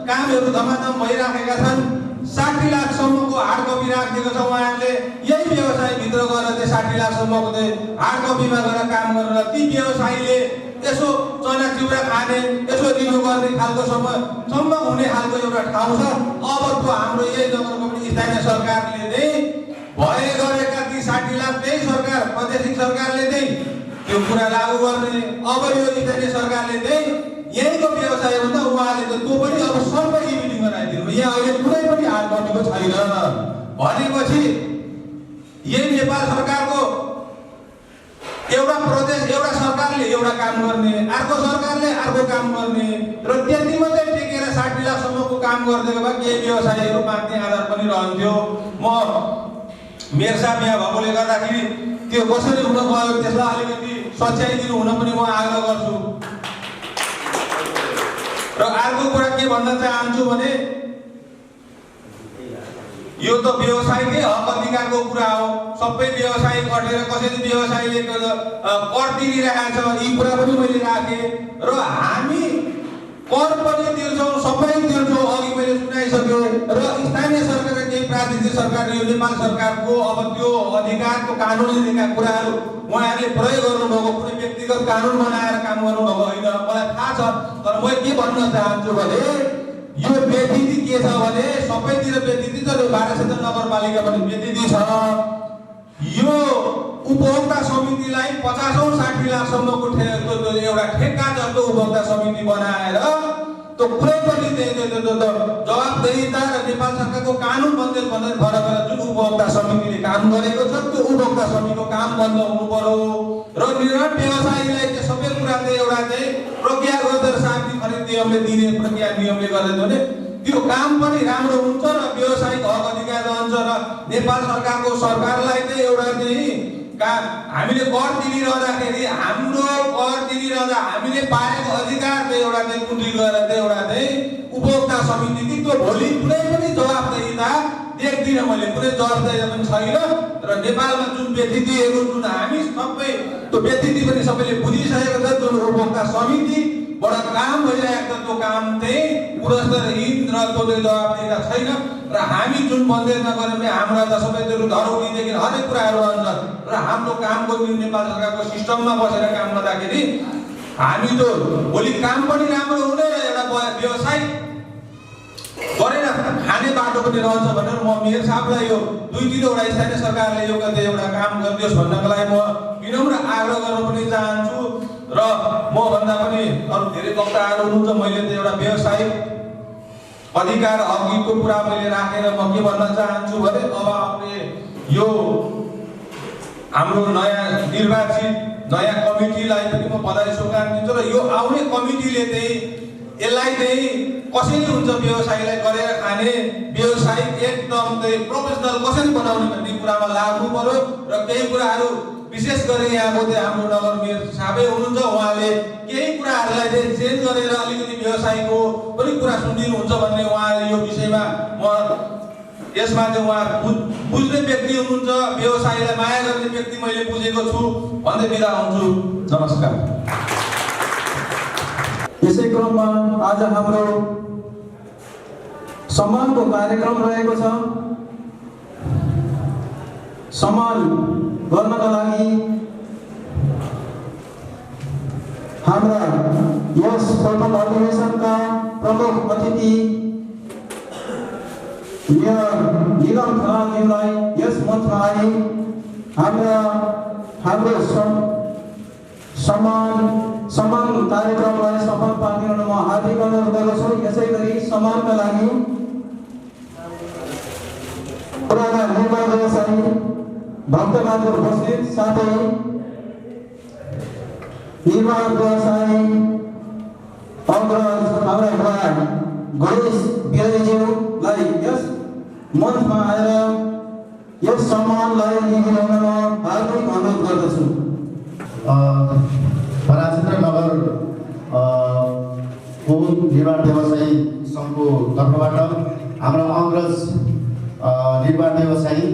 कामहरू धमाधम भइराखेका छन्। 60 लाखसम्मको हार्ड कपी राखिदिएको छ उहाँहरूले। यही व्यवसायभित्र गएर चाहिँ 60 लाखसम्मको चाहिँ हार्ड कपीमा गएर काम गरेर ती व्यवसायीले यसो चना चिउरा खाने, यसो रिन्यू गर्ने खालको सम्म हुने खालको एउटा ठाउँ छ। अब त्यो हाम्रो यही नगरको स्थानीय सरकारले चाहिँ भए गरेका ती 60 लाख त्यही सरकार प्रादेशिक सरकारले चाहिँ त्यो कुरा लागू गर्ने। अब यो स्थानीय सरकारले चाहिँ यहीँको व्यवसाय भन्दा उहाँले त त्यो पनि अब सबै इभिनिङ बनाइदिनु। यहाँ अहिले कुनै पनि हात गर्नुको छैन भनेपछि यही नेपाल सरकारको एउटा प्रदेश एउटा सरकारले सरकारले एउटा काम गर्ने, अर्को सरकारले अर्को काम गर्ने र त्यति मात्रै टेकेर 60 लाखसम्मको काम गरिदिएको भए केही व्यवसायीहरू बाँच्ने आधार पनि रहन्थ्यो। म मेरो साहब यहाँ भएकोले गर्दाखेरि त्यो कसरी हुन गयो त्यसलाई अलिकति सच्याइदिनु हुन पनि म आग्रह गर्छु। र अर्को कुरा के भन्न चाहन्छु भने यो त व्यवसायकै हक अधिकारको कुरा हो। सबै व्यवसाय कटेर कसैले व्यवसायले कर तिरिरहेको छ, यी कुरा पनि मैले राखेँ। र हामी कर पनि तिर्छौँ, सबै तिर्छौँ, अघि मैले सुनाइसक्यो। र स्थानीय सरकारका केही प्रादेशिक सरकार, यो नेपाल सरकारको अब त्यो अधिकारको कानुनले दिएका कुराहरू उहाँहरूले प्रयोग गर्नुभएको, कुनै व्यक्तिगत कानुन बनाएर काम गर्नुभएको होइन, मलाई थाहा छ। तर म के भन्न चाहन्छु भने यो व्यतिथि के छ भने सबैतिर व्यतिथि छ, यो बाराक्षेत्र नगरपालिका पनि व्यतिथि छ। यो उपभोक्ता समितिलाई 50-60 लाखसम्मको एउटा ठेक्का जस्तो उपभोक्ता समिति बनाएर त्यो कुनै पनि जवाबदेहिता र नेपाल सरकारको कानुन बन्दै फरक जुन उपभोक्ता समितिले काम गरेको छ त्यो उपभोक्ता समितिको काम बन्द हुनु पर्यो। र निर्माण व्यवसायीलाई त्यो सबै कुरा चाहिँ एउटा चाहिँ प्रक्रियागत र सामग्री खरिद नियमले दिने प्रक्रिया नियमले गर्दै भने त्यो काम पनि राम्रो हुन्छ र व्यवसायिक हक अधिकार रहन्छ। र नेपाल सरकारलाई चाहिँ एउटा चाहिँ हामीले कर तिरिरहँदाखेरि हाम्रो कर तिरिरहँदा हामीले पाएको अधिकार चाहिँ एउटा चाहिँ कुण्ठी गएर चाहिँ एउटा चाहिँ उपभोक्ता समिति त्यो भोलि कुनै पनि जवाबदेहिता देख्दिनँ मैले, कुनै जवाबदेहिता पनि छैन। र नेपालमा जुन व्यतिथिहरू जुन हामी सबै त्यो व्यतिथि पनि सबैले बुझिसकेको छ, जुन उपभोक्ता समितिबाट काम भइरहेको छ त्यो काम चाहिँ गुणस्तरहीन र त्यो जवाबदेहिता छैन। र हामी जुन बन्देज नगऱ्यो भने हाम्रा त सबै धरौटीदेखि हरेक कुराहरू रहन्छ। र हाम्रो कामको जुन नेपाल सरकारको सिस्टममा बसेर काम गर्दाखेरि हामी त भोलि काम पनि राम्रो हुने र एउटा व्यवसाय गरेर खाने बाटो पनि रहन्छ भनेर म मेयर साहबलाई यो 2-3 वटा स्थानीय सरकारले यो गर्दै एउटा काम गरिदियोस् भन्नको लागि म विनम्र आग्रह गर्न पनि चाहन्छु। र म भन्दा पनि अरू धेरै वक्ताहरू हुनुहुन्छ, मैले त एउटा व्यवसायिक अधिकार अघिको कुरा मैले राखेर म के भन्न चाहन्छु भने अब आउने यो हाम्रो नयाँ निर्वाचित नयाँ कमिटीलाई पनि म बधाई शुभकामना दिन्छु। र यो आउने कमिटीले चाहिँ यसलाई चाहिँ कसरी हुन्छ व्यवसायलाई गरेर खाने व्यवसायिक एकदम चाहिँ प्रोफेसनल कसरी बनाउने भन्ने कुरामा लाग्नु पर्यो। र केही कुराहरू विशेष गरी यहाँको चाहिँ हाम्रो नगर मेयर साहबै हुनुहुन्छ, उहाँले केही कुराहरूलाई चाहिँ चेन्ज गरेर अलिकति व्यवसायको पनि कुरा सुनिदिनुहुन्छ भन्ने उहाँले यो विषयमा म यसमा चाहिँ उहाँ बुझ्ने व्यक्ति हुनुहुन्छ, व्यवसायलाई माया गर्ने व्यक्ति मैले बुझेको छु भन्दै बिदा हुन्छु। नमस्कार। यसै क्रममा आज हाम्रो सम्मानको कार्यक्रम रहेको छ। सम्मान गर्नका लागि हाम्रा यस प्रथम अधिवेशनका प्रमुख अतिथि मेयर निगम खनालज्यूलाई यस मञ्चमा आए हाम्रो सम्मान कार्यक्रमलाई सफल पार्न म हार्दिक अनुरोध गर्दछु। यसै गरी सम्मानका लागि पुराना निर्माण व्यवसायी भक्तबहादुर बस्नेत साथै निर्माण व्यवसायी अग्रज हाम्रा भाइ गणेश बिराजीज्यूलाई यस मञ्चमा आएर यस सम्मानलाई लिन हार्दिक अनुरोध गर्दछु। बाराक्षेत्र नगर निर्माण व्यवसायी सङ्घको तर्फबाट हाम्रो अग्रज निर्माण व्यवसायी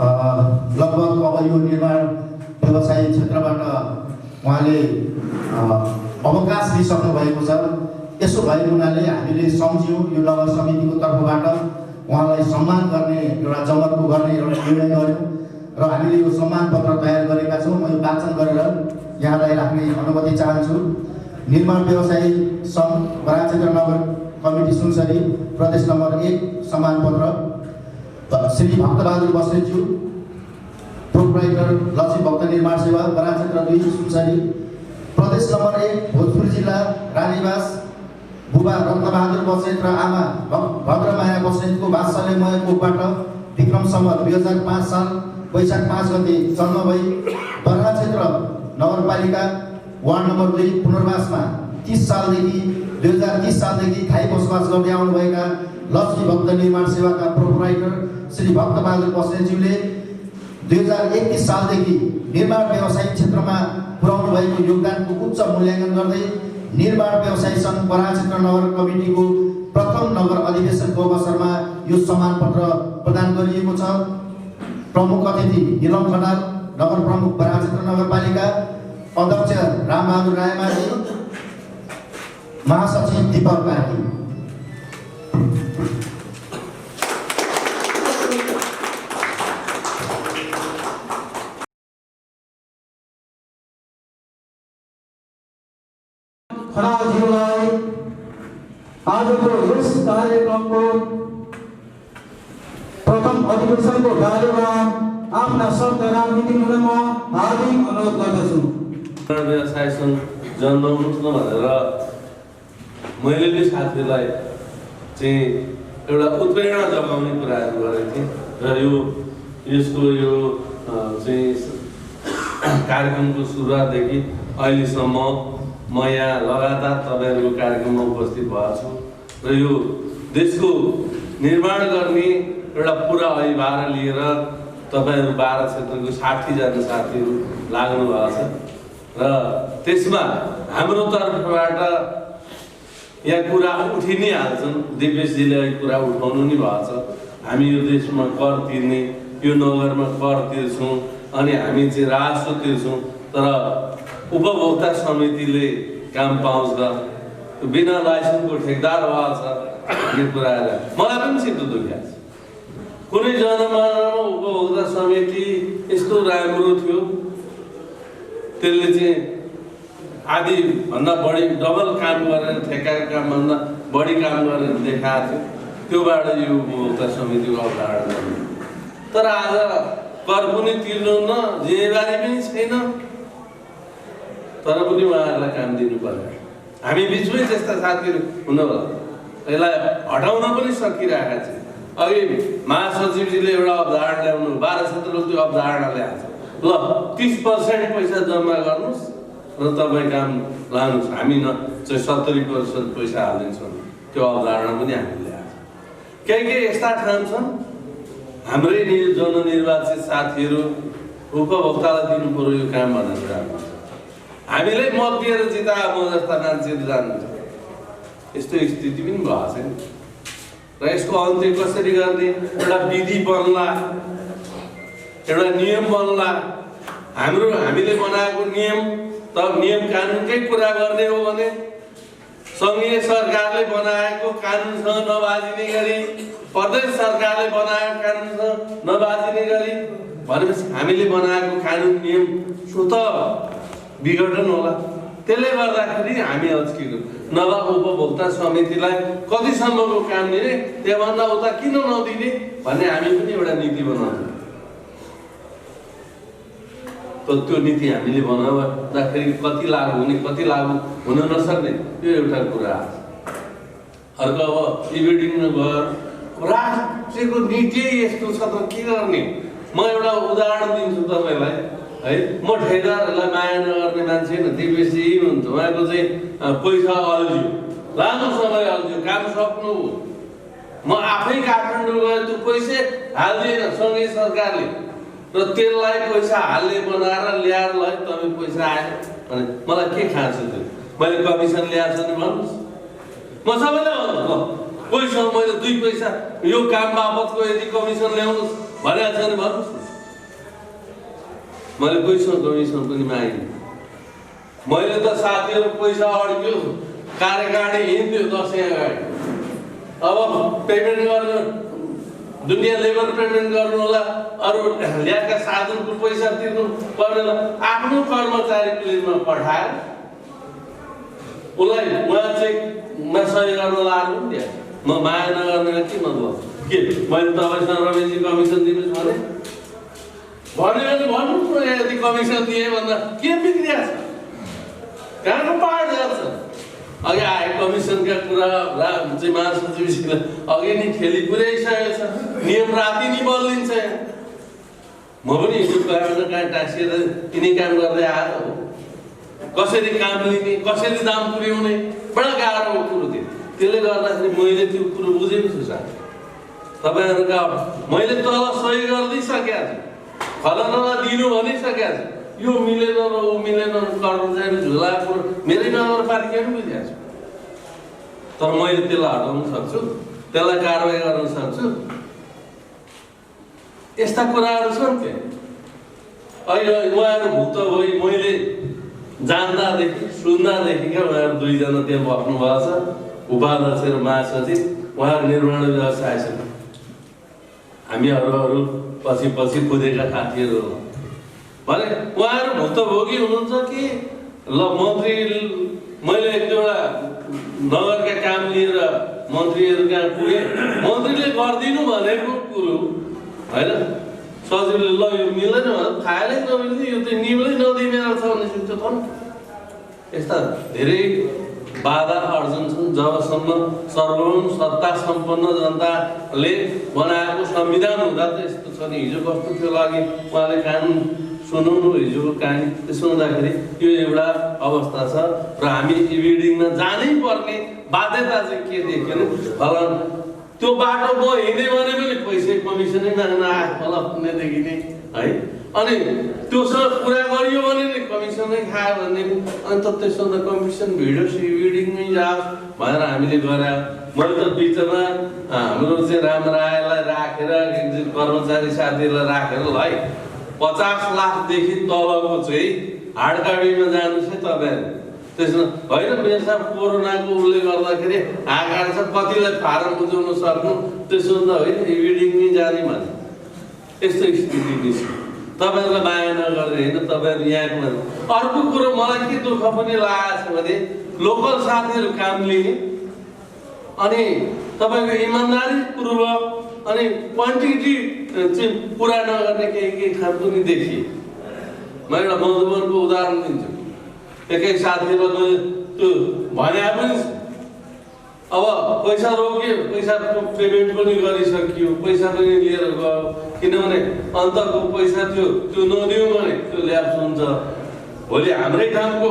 लगभग अब यो निर्माण व्यवसायी क्षेत्रबाट उहाँले अवकाश लिइसक्नु भएको छ। यसो भएको हुनाले हामीले सम्झ्यौँ यो नगर समितिको तर्फबाट उहाँलाई सम्मान गर्ने एउटा जमर्को गर्ने एउटा निर्णय गऱ्यौँ र हामीले यो सम्मान पत्र तयार गरेका छौँ। म यो वाचन गरेर यहाँलाई राख्ने अनुमति चाहन्छु। निर्माण व्यवसायी सङ्घ बाराक्षेत्र नगर कमिटी सुनसरी प्रदेश नम्बर 1 सम्मान पत्र श्री भक्तबहादुर बस्नेतज्यू, प्रोप्राइटर लक्ष्मी भक्त निर्माण सेवा बाराक्षेत्र 2 सुनसरी प्रदेश नम्बर 1 भोजपुर जिल्ला रानीवास बुबा रत्नबहादुर बस्नेत र आमा भद्रमाया बस्नेतको वात्सल्यमय कोखबाट विक्रम सम्वत 2005 साल वैशाख 5 गते जन्म भई बाराक्षेत्र नगरपालिका वार्ड नम्बर 2 पुनर्वासमा 2030 सालदेखि स्थायी बसोबास गर्दै आउनुभएका लक्ष्मी भक्त निर्माण सेवाका प्रोपराइटर श्री भक्तबहादुर बस्नेतज्यूले 2031 सालदेखि निर्माण व्यावसायिक क्षेत्रमा पुर्याउनु भएको योगदानको उच्च मूल्याङ्कन गर्दै निर्माण व्यवसायी सङ्घ बराह क्षेत्र नगर कमिटीको प्रथम नगर अधिवेशनको अवसरमा यो सम्मान पत्र प्रदान गरिएको छ। प्रमुख अतिथि निलम खनाल, नगर प्रमुख बराह क्षेत्र नगरपालिका, अध्यक्ष रामबहादुर रायमाझी, महासचिव दीपक कार्की। खनालज्यूलाई आजको यस कार्यक्रमको प्रथम अधिवेशनको बारेमा आफ्ना शब्द राजनीति हुन म हार्दिक अनुरोध गर्दछु। व्यवसाय सङ्घ जन्माउनुहोस् न भनेर मैले पनि साथीहरूलाई चाहिँ एउटा उत्प्रेरणा जगाउने कुराहरू गरेको थिएँ र यसको चाहिँ कार्यक्रमको सुरुवातदेखि अहिलेसम्म म यहाँ लगातार तपाईँहरूको कार्यक्रममा उपस्थित भएको छु र यो देशको निर्माण गर्ने एउटा पुरा अभिभार लिएर तपाईँहरू 12 क्षेत्रको 60 जना साथीहरू लाग्नु भएको छ र त्यसमा हाम्रो तर्फबाट यहाँ कुरा उठि नै हाल्छन्। दिपेशजीले अहिले कुरा उठाउनु नि भएको छ। हामी यो देशमा कर तिर्ने, यो नगरमा कर तिर्छौँ अनि हामी चाहिँ राजस्व तिर्छौँ, तर उपभोक्ता समितिले काम पाउँछ, बिना लाइसेन्सको ठेकदार भएको छ। यो कुराहरू मलाई पनि चित्त दुख्याएको छ। कुनै जनमानवमा उपभोक्ता समिति यस्तो राम्रो थियो, त्यसले चाहिँ आधी भन्दा बढी डबल काम गरेर ठेक्काको कामभन्दा बढी काम गरेर देखाएको थियो। त्योबाट यो उपभोक्ता समितिको अवधारणा गर्नु। तर आज कर पनि तिर्नुहुन्न, जिम्मेवारी पनि छैन, तर पनि उहाँहरूलाई काम दिनु पर्यो। हामी बिचमै त्यस्ता साथीहरू हुन होला, यसलाई हटाउन पनि सकिरहेका छौँ। अघि महासचिवजीले एउटा अवधारणा ल्याउनु, 12 क्षेत्रको त्यो अवधारणा ल्याएको छ। ल 30% पैसा जम्मा गर्नुहोस् र तपाईँ काम लानुहोस्, हामी न चाहिँ 70% पैसा हालिदिन्छौँ, त्यो अवधारणा पनि हामीले ल्याएको छ। केही यस्ता ठाउँ छन् हाम्रै जननिर्वाचित साथीहरू उपभोक्तालाई दिनु पर्यो यो काम भनेर कुरा गर्छ। हामीले मत दिएर जिताए म जस्ता मान्छेहरू जानुहुन्छ, यस्तो स्थिति पनि भएको छैन। र यसको अन्त्य कसरी गर्ने, एउटा विधि बन्ला, एउटा नियम बन्ला। हामीले बनाएको नियम त नियम कानुनकै कुरा गर्ने हो भने सङ्घीय सरकारले बनाएको कानुनसँग नबाजिने गरी, प्रदेश सरकारले बनाएको कानुनसँग नबाजिने गरी भनेपछि हामीले बनाएको कानुन नियम स्वतः विघटन होला। त्यसले गर्दाखेरि हामी अच्किनु, नभए उपभोक्ता समितिलाई कतिसम्मको काम दिने, त्योभन्दा उता किन नदिने भन्ने हामी पनि एउटा नीति बनाउँछौँ। त्यो नीति हामीले बनाउँदाखेरि कति लागु हुने, कति लागु हुन नसक्ने, त्यो एउटा कुरा। अर्को अब इभिडिङ नगर राज्यको नीति यस्तो छ त के गर्ने। म एउटा उदाहरण दिन्छु तपाईँलाई है। म ठेकेदारहरूलाई माया नगर्ने मान्छे होइन, दिपेशजी हुन्छ, उहाँको चाहिँ पैसा अल्झ्यो, लामो समय अल्झ्यो, काम सक्नु। म आफै काठमाडौँ गएँ, त्यो पैसै हाल्दिएन सङ्घीय सरकारले, र त्यसलाई पैसा हाल्ने बनाएर ल्याएर ल तपाईँ पैसा आयो भने मलाई के खान्छ त्यो? मैले कमिसन ल्याएको छु भने भन्नुहोस्, म सबैलाई भन्छु पैसा मैले 2 पैसा यो काम बापतको यदि कमिसन ल्याउनुहोस् भनेको छ भने भन्नुहोस्। मैले पैसा कमिसन पनि मागेँ। मैले त साथीहरू पैसा अड्क्यो, कार्यकारिणी हिँड्थ्यो दसैँ अगाडि, अब पेमेन्ट गर्नु, दुनियाँ लेबर पेमेन्ट गर्नु होला, अरू ल्याएका साधनको पैसा तिर्नु पर्ने होला। आफ्नो कर्मचारीले पठाएर उसलाई उहाँ चाहिँ सही गर्न लाग्नु नि त्यहाँ। म माया नगर्ने के मतलब के? मैले तपाईँसँग रमेशजी कमिसन दिनुहोस् भने भन्यो भने भन्नुहोस् न, यदि कमिसन दिएँ भन्दा के बिग्रिया छ, कहाँको पाहाड जान्छ। अघि आए कमिसनका कुरा चाहिँ महासचिवजीले अघि नै खेली पुर्याइसकेको छ। नियम राति नै बदलिन्छ। म पनि हिजो कहाँ टाँसिएर यिनी काम गर्दै आएर हो। कसरी काम लिने, कसरी दाम पुर्याउने, बडा गाह्रो कुरो थियो। त्यसले गर्दाखेरि मैले त्यो कुरो बुझेको छु सर। तपाईँहरूका मैले तल सही गरिदिइसकेको छु, फलानालाई दिनु भनिसकेको छु, यो मिलेन र ऊ मिलेन कर्मचारी झुला कुरो मेरै नगरपालिका पनि बुझेको छु। तर मैले त्यसलाई हटाउन सक्छु, त्यसलाई कारवाही गर्न सक्छु। यस्ता कुराहरू छन् के अहिले उहाँहरू भुक्त भई मैले जान्दादेखि सुन्दादेखि क्या उहाँहरू दुईजना त्यहाँ बस्नु भएको छ, उपाध्यक्ष र महासचिव। उहाँहरू निर्माण व्यवसाय छन्, हामीहरू पछि पछि कुदेका साथीहरू हो भने उहाँहरू भुक्तभोगी हुनुहुन्छ कि ल मन्त्री मैले एक दुईवटा नगरका काम लिएर मन्त्रीहरू कहाँ पुगेँ, मन्त्रीले गरिदिनु भनेको कुरो होइन सचिवले ल यो मिल्दैन भने थाहै नमिल्ने यो त निम्लै नदिने रहेछ भनेपछि त्यो त यस्ता धेरै बाधा अर्जन छन्। जबसम्म सर्वोच्च सत्ता सम्पन्न जनताले बनाएको संविधान हुँदा त यस्तो छ नि। हिजो कस्तो थियो लागि उहाँले कानुन सुनाउनु हिजोको कहानी, त्यसो हुँदाखेरि यो एउटा अवस्था छ र हामी इभिडिङमा जानै पर्ने बाध्यता चाहिँ के देखियो भने त्यो बाटो म हिँडेँ भने पनि पैसा कमिसनै माग्न आएको होला पुण्यदेखि नै है। अनि त्योसँग कुरा गरियो भने नि कमिसनै खायो भने अनि त त्यसो त कमिसन भिडियोस् इभिडिङमै जाओस् भनेर हामीले गरायो। मैले त बिचमा हाम्रो चाहिँ राम रायलाई राखेर एकजना कर्मचारी साथीलाई राखेर ल है 50 लाखदेखि तलको चाहिँ हाडकाडीमा जानुहोस् है तपाईँहरू। त्यसमा होइन मेरो साहब कोरोनाको उसले गर्दाखेरि आकार छ, कतिलाई फारम बुझाउन सक्नु, त्यसो त होइन इभिडिङमै जाने भने यस्तो स्थिति निस्क्यो। तपाईँहरूलाई माया नगर्ने होइन, तपाईँहरू यहाँको अर्को कुरो मलाई के दुःख पनि लागेको छ भने लोकल साथीहरू काम लिने अनि तपाईँको इमान्दारीपूर्वक अनि क्वान्टिटी चाहिँ पुरा नगर्ने केही ठाउँ पनि देखिए। म एउटा मधुबनको उदाहरण दिन्छु। एकै साथीलाई मैले त्यो भने पनि अब पैसा रोक्यो, पैसाको पेमेन्ट पनि गरिसकियो, पैसा पनि लिएर गयो, किनभने अन्तको पैसा थियो त्यो नदिउँ भने त्यो ल्याप्स हुन्छ, भोलि हाम्रै ठाउँको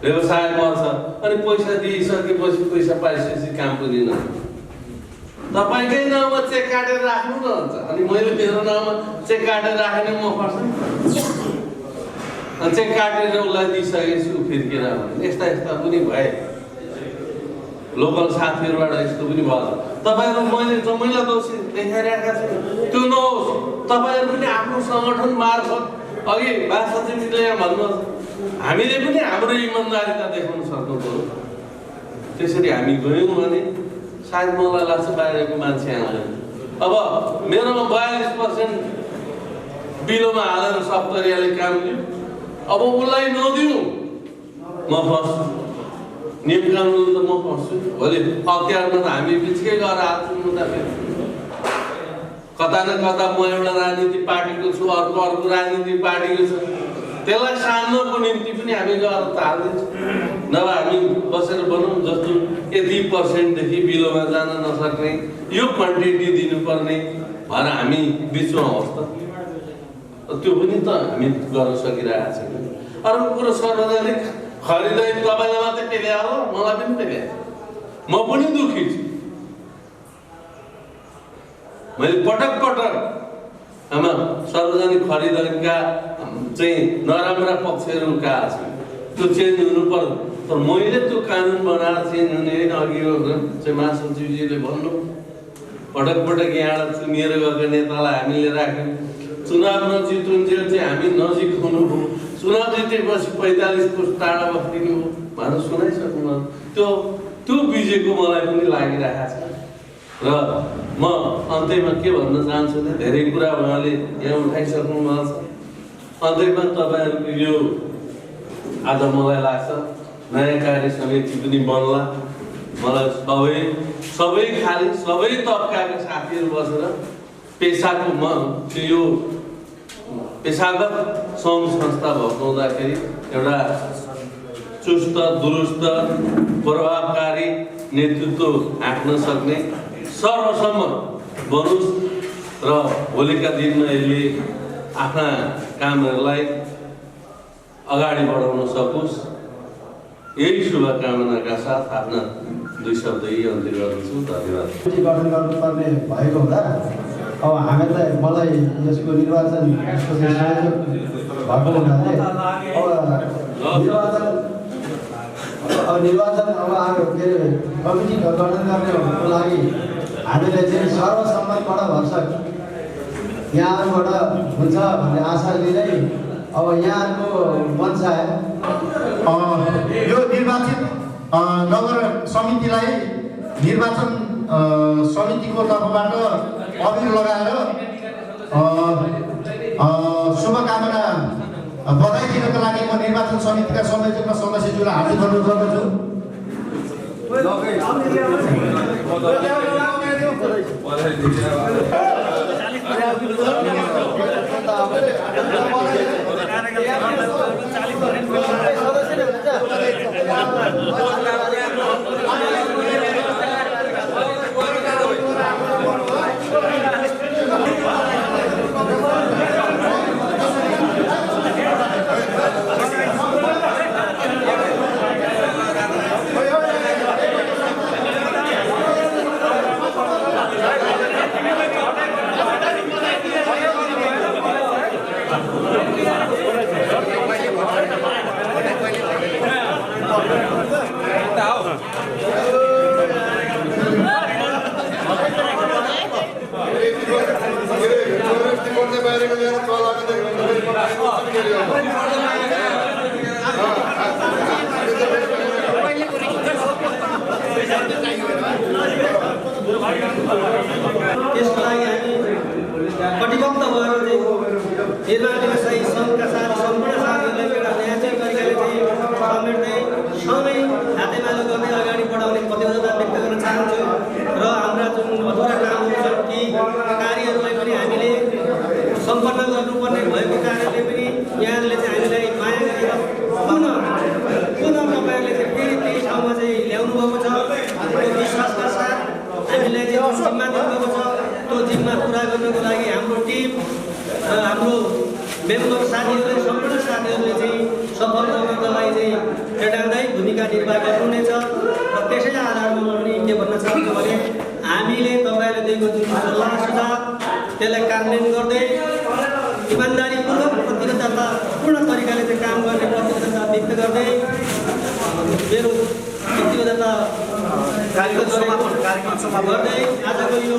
व्यवसाय मर्छ। अनि पैसा दिइसकेपछि पैसा पाइसकेपछि काम पनि नहुन्छ। तपाईँकै नाउँमा चेक काटेर राख्नु न हुन्छ, अनि मैले मेरो नाउँमा चेक काटेर राखेन म फर्छु। चेक काटेर उसलाई दिइसकेपछि ऊ फिर्केर भने यस्ता यस्ता पनि भए। लोकल साथीहरूबाट यस्तो पनि भयो। तपाईँहरू मैले जम्मैलाई दोषी देखाइरहेका छु, त्यो नहोस्। तपाईँहरू पनि आफ्नो सङ्गठन मार्फत अघि महासचिवले यहाँ भन्नुहोस्, हामीले पनि हाम्रो इमान्दारिता देखाउन सक्नु पर्यो। त्यसरी हामी गयौँ भने सायद मलाई लाग्छ बाहिरको मान्छे आउँदैन। अब मेरोमा 42% बिलोमा हालेर 70ले काम लियो, अब उसलाई नदिउँ म फस्छु, नियम कानुन त म फस्छु। भोलि अख्तियारमा त हामी बिचकै गएर हाल्छौँ त फेरि कता न कता म एउटा राजनीतिक पार्टीको छु, अर्को राजनीतिक पार्टीको छु, त्यसलाई सार्नको निम्ति पनि हामी गएर त हालिदिन्छौँ। नभए हामी बसेर बनाउँ जस्तो यति पर्सेन्टदेखि बिलोमा जान नसक्ने यो क्वान्टिटी दिनुपर्ने भनेर हामी बिचमा होस् त, त्यो पनि त हामी गर्न सकिरहेको छैन। अर्को कुरो सार्वजनिक खरिदारी तपाईँलाई मात्रै पेल्या हो, मलाई पनि पेल्या, म पनि दुःखी छु। मैले पटक आमा सार्वजनिक खरिदारीका चाहिँ नराम्रा पक्षहरू कहाँ छन्, त्यो चेन्ज हुनु पर्यो। तर मैले त्यो कानुन बनाएर चेन्ज हुने होइन। अघि चाहिँ महासचिवजीले भन्नु पटक यहाँ चुनिएर गएको नेतालाई हामीले राख्यौँ, चुनाव नजितुन्जेल चाहिँ हामी नजिक हुनुभयो, चुनाव जितेपछि 45 कोस टाढा बस्दिनु हो भनेर सुनाइसक्नु। त्यो बिजेको मलाई पनि लागिरहेको छ। र म अन्त्यमा के भन्न चाहन्छु भने धेरै कुरा उहाँले यहाँ उठाइसक्नु भएको छ। अन्त्यमा तपाईँहरूको यो आज मलाई लाग्छ नयाँ कार्य समिति पनि बन्ला। मलाई सबै खाली सबै तबकाका साथीहरू बसेर पेसाको यो पेसागत सङ्घ संस्था भत्काउँदाखेरि एउटा चुस्त दुरुस्त प्रभावकारी नेतृत्व हाँक्न सक्ने सर्वसम्मत बनोस् र भोलिका दिनमा यसले आफ्ना कामहरूलाई अगाडि बढाउन सकोस्, यही शुभकामनाका साथ आफ्ना 2 शब्द यही अन्त्य गर्दछु। धन्यवाद। गठन गर्नुपर्ने भएको हुँदा अब हामीलाई मलाई यसको निर्वाचन संयोजक भएको हुनाले निर्वाचन अब आयो के अरे कमिटी गठन गर्नको लागि हामीले चाहिँ सर्वसम्मतबाट भन्छ यहाँबाट हुन्छ भन्ने आशा लिँदै अब यहाँको मनसाय यो निर्वाचित नगर समितिलाई निर्वाचन समितिको तर्फबाट अबिर लगाएर शुभकामना बधाई दिनको लागि म निर्वाचन समितिका संयोजक र सदस्यज्यूलाई हार्दिक अनुरोध गर्दछु। त्यसको लागि हामी कटिबद्ध भएर निर्वाचन सही सङ्घका साथ सम्पूर्ण साथीहरूलाई एउटा न्यायिक तरिकाले चाहिँ समेट्दै सँगै हातेमालो गर्दै अगाडि बढाउने प्रतिबद्धता व्यक्त गर्न चाहन्छु र हाम्रा जुन अधुरा कामहरू छन् ती कार्यहरूलाई पनि हामीले सम्पन्न गर्नुपर्ने भएको कारणले पनि यहाँले चाहिँ हामीलाई माया गरेर पुनः तपाईँहरूले चाहिँ फेरि त्यही ठाउँमा चाहिँ ल्याउनु भएको छ। त्यो विश्वासका साथ हामीलाई चाहिँ जिम्मा दिनुभएको छ। त्यो जिम्मा पुरा गर्नको लागि हाम्रो टिम र हाम्रो मेम्बर साथीहरूले सम्पूर्ण साथीहरूले चाहिँ सफल गर्नको लागि चाहिँ एटाउँदै भूमिका निर्वाह गर्नुहुनेछ। र त्यसै आधारमा म पनि के भन्न चाहन्छु भने हामीले तपाईँहरूले दिएको जुन सल्लाह सुझाव त्यसलाई कार्यान्वयन गर्दै इमान्दारीपूर्वक प्रतिबद्धतापूर्ण तरिकाले चाहिँ काम गर्ने प्रतिबद्धता व्यक्त गर्दै मेरो व्यक्तिगतता कार्यक्रम गर्दै आजको यो